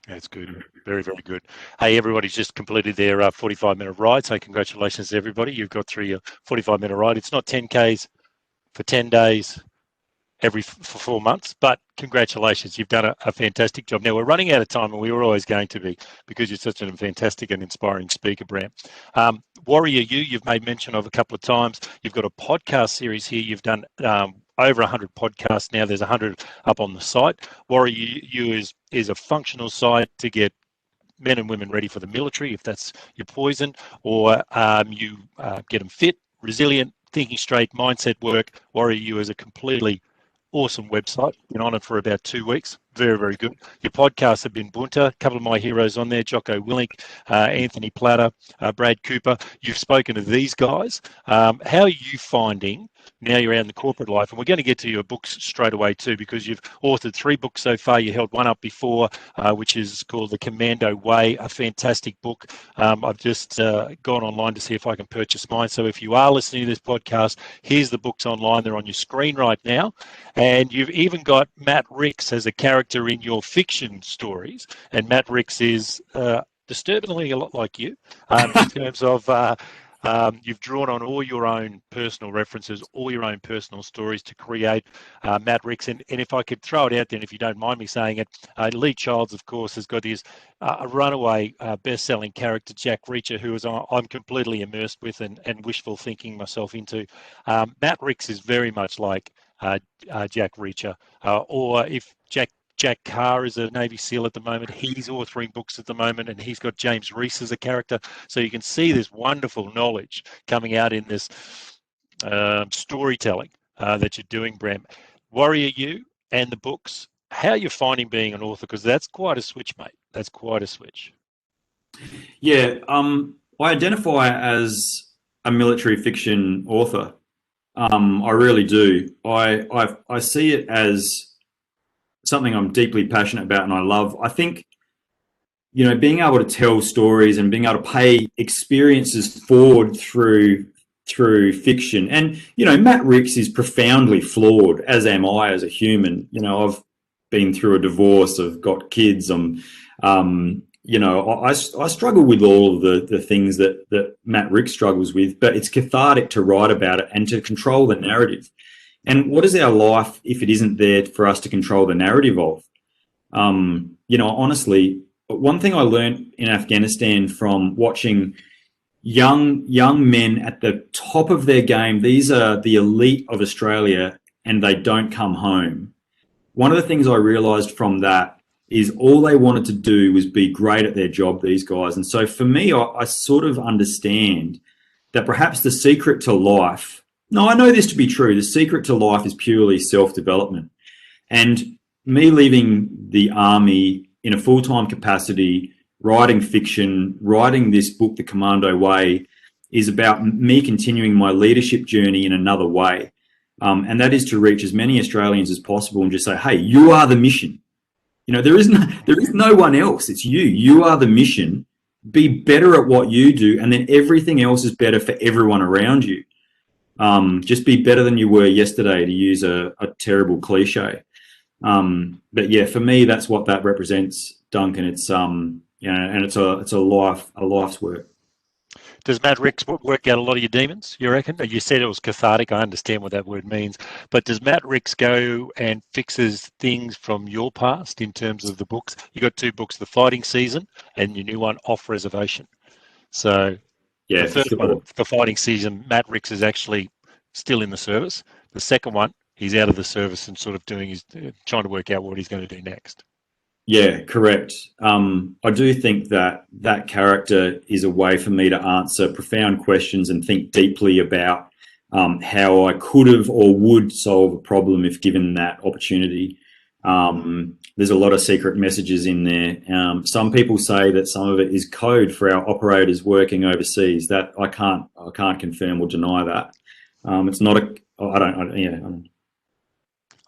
That's good. Very, very good. Hey, everybody's just completed their 45-minute ride. So congratulations to everybody. You've got through your 45-minute ride. It's not 10Ks for 10 days for 4 months, but congratulations. You've done a fantastic job. Now, we're running out of time, and we were always going to be, because you're such a fantastic and inspiring speaker, Bram. Warrior You, you've made mention of a couple of times. You've got a podcast series here. You've done over 100 podcasts now. There's 100 up on the site. Warrior You is a functional site to get men and women ready for the military, if that's your poison, or you get them fit, resilient, thinking straight, mindset work. Warrior You is a completely awesome website. Been on it for about 2 weeks. Very, very good. Your podcasts have been bunter. A couple of my heroes on there, Jocko Willink, Anthony Platter, Brad Cooper. You've spoken to these guys. How are you finding, now you're out in the corporate life, and we're going to get to your books straight away too, because you've authored 3 books so far. You held one up before, which is called The Commando Way, a fantastic book. I've just gone online to see if I can purchase mine. So if you are listening to this podcast, here's the books online. They're on your screen right now. And you've even got Matt Ricks as a character in your fiction stories. And Matt Ricks is disturbingly a lot like you in terms of you've drawn on all your own personal references, all your own personal stories to create Matt Ricks. And if I could throw it out there, and if you don't mind me saying it, Lee Childs, of course, has got his a runaway best-selling character, Jack Reacher, who is I'm completely immersed with and wishful thinking myself into. Matt Ricks is very much like Jack Reacher, or if Jack Carr is a Navy SEAL at the moment. He's authoring books at the moment, and he's got James Reese as a character. So you can see this wonderful knowledge coming out in this storytelling that you're doing, Bram. Warrior You and the books, how are you finding being an author? Because that's quite a switch, mate. That's quite a switch. Yeah, I identify as a military fiction author. I really do. I see it as something I'm deeply passionate about and I love. I think, you know, being able to tell stories and being able to pay experiences forward through fiction. And, you know, Matt Ricks is profoundly flawed, as am I as a human. You know, I've been through a divorce, I've got kids, you know, I struggle with all of the things that Matt Ricks struggles with, but it's cathartic to write about it and to control the narrative. And what is our life if it isn't there for us to control the narrative of? You know, honestly, one thing I learned in Afghanistan from watching young men at the top of their game, these are the elite of Australia, and they don't come home. One of the things I realized from that is all they wanted to do was be great at their job, these guys. And so for me, I sort of understand that perhaps the secret to life, no, I know this to be true, the secret to life is purely self-development. And me leaving the army in a full-time capacity, writing fiction, writing this book, The Commando Way, is about me continuing my leadership journey in another way. And that is to reach as many Australians as possible and just say, hey, you are the mission. You know, there is no one else. It's you. You are the mission. Be better at what you do, and then everything else is better for everyone around you. Just be better than you were yesterday, to use a terrible cliche. But yeah, for me, that's what that represents, Duncan. It's you know, and it's a life's work. Does Matt Ricks work out a lot of your demons, you reckon? You said it was cathartic. I understand what that word means. But does Matt Ricks go and fixes things from your past in terms of the books? You got 2 books, The Fighting Season and your new one, Off Reservation. So the first one, The Fighting Season, Matt Ricks is actually still in the service. The second one, he's out of the service and sort of doing his trying to work out what he's going to do next. Yeah, correct. I do think that that character is a way for me to answer profound questions and think deeply about how I could have or would solve a problem if given that opportunity. There's a lot of secret messages in there. Some people say that some of it is code for our operators working overseas. That I can't confirm or deny that. It's not a. I don't.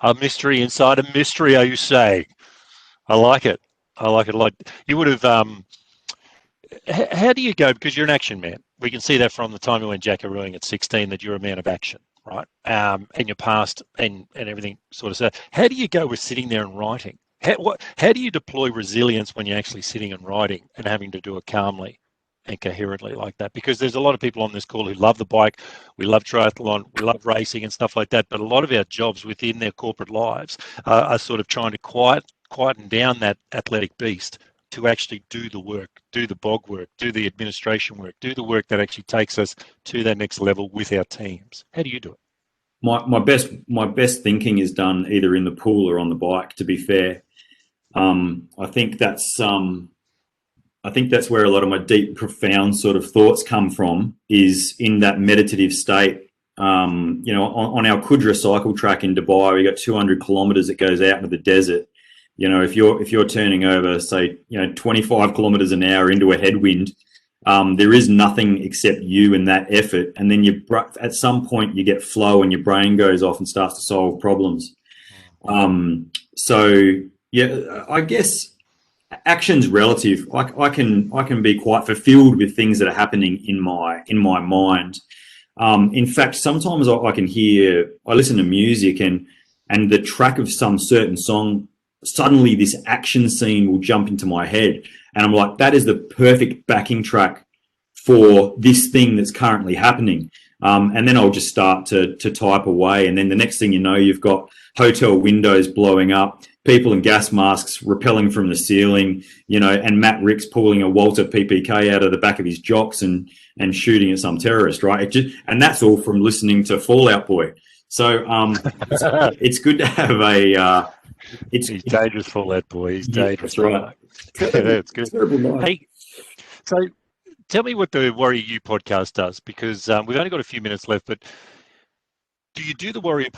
A mystery inside a mystery, you say? I like it. I like it a lot. You would have. How do you go? Because you're an action man. We can see that from the time you went jackarooing at 16 that you're a man of action, right? And your past and everything sort of. So how do you go with sitting there and writing? How do you deploy resilience when you're actually sitting and writing and having to do it calmly and coherently like that? Because there's a lot of people on this call who love the bike, we love triathlon, we love racing and stuff like that. But a lot of our jobs within their corporate lives are sort of trying to quieten down that athletic beast to actually do the work, do the bog work, do the administration work, do the work that actually takes us to that next level with our teams. How do you do it? My best thinking is done either in the pool or on the bike, to be fair. I think that's where a lot of my deep, profound sort of thoughts come from, is in that meditative state. On our Kudra cycle track in Dubai, we got 200 kilometers that goes out into the desert. If you're turning over, say, 25 kilometers an hour into a headwind, there is nothing except you and that effort. And then at some point you get flow and your brain goes off and starts to solve problems. I guess action's relative. I can be quite fulfilled with things that are happening in my mind. In fact, sometimes I listen to music and the track of some certain song, suddenly this action scene will jump into my head. And I'm like, that is the perfect backing track for this thing that's currently happening. And then I'll just start to type away. And then the next thing you know, you've got hotel windows blowing up, people in gas masks rappelling from the ceiling, and Matt Ricks pulling a Walter PPK out of the back of his jocks and shooting at some terrorist, right? And that's all from listening to Fall Out Boy. So it's good to have he's dangerous, Fall Out Boy. He's dangerous. That's right. That's good. Hey, so tell me what the Warrior You podcast does, because we've only got a few minutes left, but do you do the Warrior You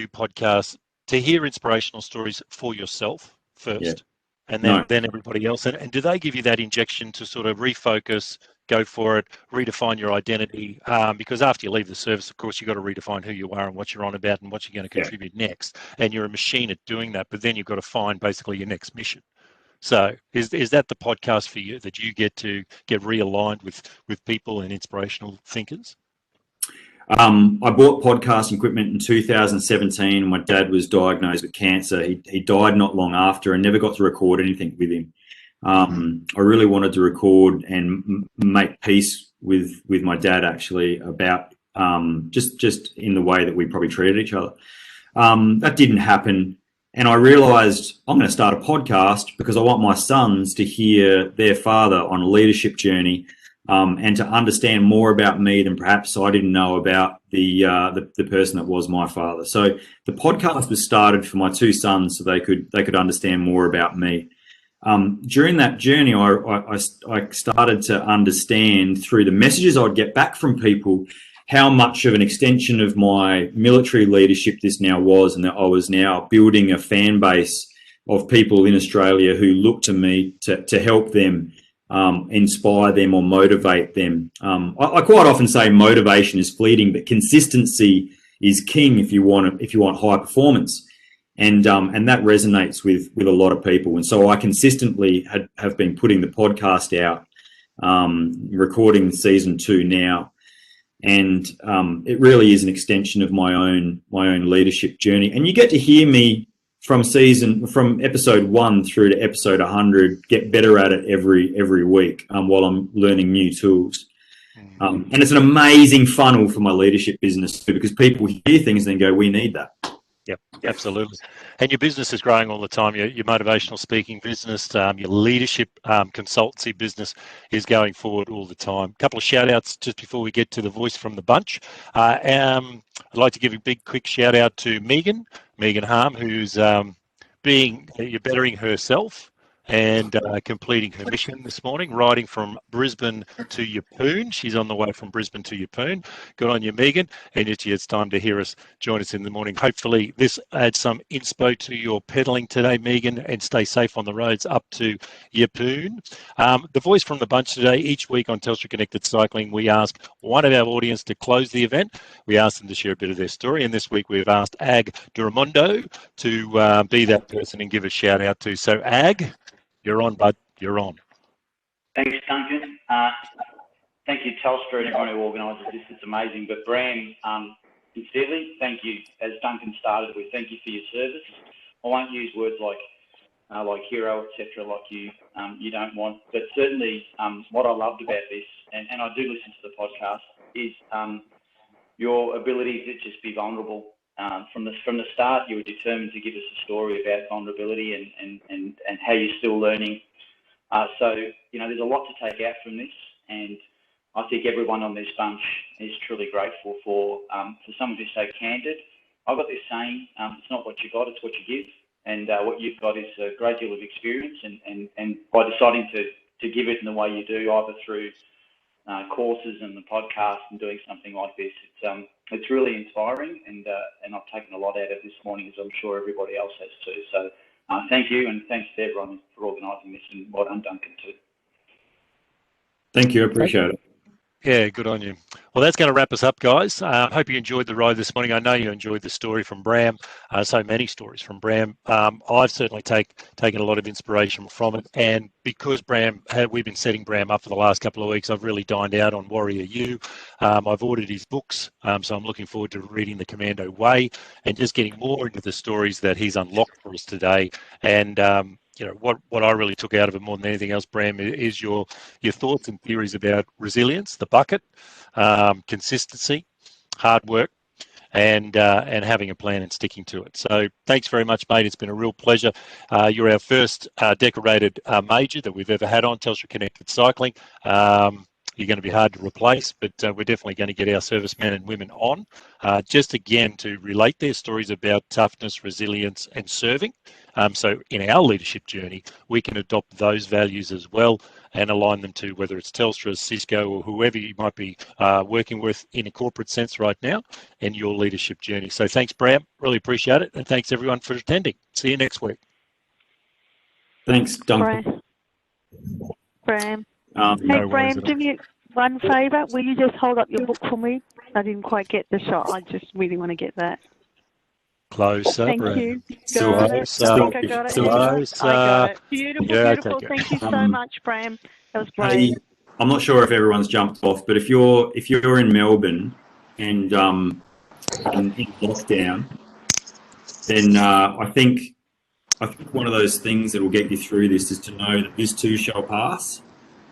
podcast to hear inspirational stories for yourself first, and then everybody else? And do they give you that injection to sort of refocus, go for it, redefine your identity? Because after you leave the service, of course, you've got to redefine who you are and what you're on about and what you're going to contribute next. And you're a machine at doing that, but then you've got to find basically your next mission. So is that the podcast for you, that you get to get realigned with people and inspirational thinkers? I bought podcasting equipment in 2017. My dad was diagnosed with cancer. He died not long after and never got to record anything with him. I really wanted to record and make peace with my dad, actually, about just in the way that we probably treated each other. That didn't happen. And I realized I'm going to start a podcast because I want my sons to hear their father on a leadership journey, and to understand more about me than perhaps I didn't know about the person that was my father. So the podcast was started for my two sons so they could understand more about me. During that journey, I started to understand through the messages I'd get back from people how much of an extension of my military leadership this now was, and that I was now building a fan base of people in Australia who look to me to help them, inspire them or motivate them. I quite often say motivation is fleeting, but consistency is king if you want high performance. And that resonates with a lot of people. And so I consistently have been putting the podcast out, recording season 2 now. And it really is an extension of my own leadership journey. And you get to hear me from episode 1 through to episode 100, get better at it every week while I'm learning new tools. And it's an amazing funnel for my leadership business too, because people hear things and then go, we need that. Yep, absolutely. And your business is growing all the time. Your motivational speaking business, your leadership consultancy business is going forward all the time. A couple of shout outs just before we get to the voice from the bunch. I'd like to give a big quick shout out to Megan Harm, who's bettering herself and completing her mission this morning, riding from Brisbane to Yeppoon. She's on the way from Brisbane to Yeppoon. Good on you, Megan. And it's time to hear us join us in the morning. Hopefully this adds some inspo to your pedaling today, Megan, and stay safe on the roads up to Yeppoon. The voice from the bunch today, each week on Telstra Connected Cycling, we ask one of our audience to close the event. We ask them to share a bit of their story. And this week we've asked Ag Duramundo to be that person and give a shout out to. So Ag, you're on, bud. You're on. Thanks, Duncan. Thank you, Telstra, and everyone who organises this. It's amazing. But Bram, sincerely, thank you. As Duncan started with, thank you for your service. I won't use words like hero, etc., like you don't want. But certainly, what I loved about this, and I do listen to the podcast, is your ability to just be vulnerable. From the start, you were determined to give us a story about vulnerability and how you're still learning. So, there's a lot to take out from this, and I think everyone on this bunch is truly grateful for someone who's so candid. I've got this saying, it's not what you got, it's what you give. And what you've got is a great deal of experience, and by deciding to give it in the way you do, either through courses and the podcast and doing something like this, it's really inspiring, and I've taken a lot out of this morning, as I'm sure everybody else has too. So thank you, and thanks to everyone for organising this, and well done, Duncan, too. Thank you, I appreciate it. Yeah, good on you. Well, that's going to wrap us up, guys. I hope you enjoyed the ride this morning. I know you enjoyed the story from Bram, so many stories from Bram. I've certainly taken a lot of inspiration from it. And because we've been setting Bram up for the last couple of weeks, I've really dined out on Warrior U. I've ordered his books, so I'm looking forward to reading The Commando Way and just getting more into the stories that he's unlocked for us today. And what I really took out of it more than anything else, Bram, is your thoughts and theories about resilience, the bucket, consistency, hard work, and having a plan and sticking to it. So thanks very much, mate. It's been a real pleasure. You're our first decorated major that we've ever had on Telstra Connected Cycling. You're going to be hard to replace, but we're definitely going to get our servicemen and women on, just again to relate their stories about toughness, resilience, and serving. So in our leadership journey, we can adopt those values as well and align them to whether it's Telstra, Cisco, or whoever you might be working with in a corporate sense right now in your leadership journey. So thanks, Bram. Really appreciate it. And thanks, everyone, for attending. See you next week. Thanks, Duncan. Bram. No hey, Bram, do me one favour. Will you just hold up your book for me? I didn't quite get the shot. I just really want to get that. Closer, Thank Bram. you. Got it. I think I got it. I got it. Beautiful, beautiful. Thank you so much, Bram. That was great. Hey, I'm not sure if everyone's jumped off, but if you're in Melbourne and in lockdown, then I think one of those things that will get you through this is to know that this too shall pass,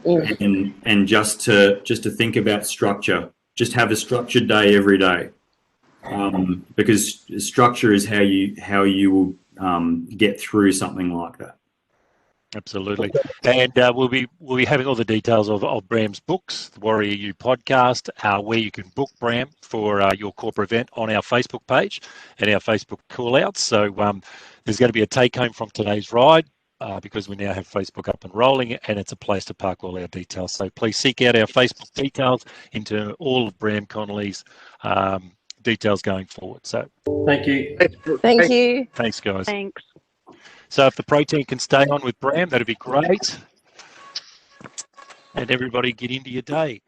and just to think about structure. Just have a structured day every day, because structure is how you will get through something like that. Absolutely. And we'll be having all the details of Bram's books, the Warrior U podcast, where you can book Bram for your corporate event on our Facebook page and our Facebook call-outs. So there's going to be a take-home from today's ride because we now have Facebook up and rolling, and it's a place to park all our details. So please seek out our Facebook details into all of Bram Connolly's details going forward. So thank you. Thank you. Thanks, guys. Thanks. So if the protein can stay on with Bram, that'd be great. And everybody get into your day.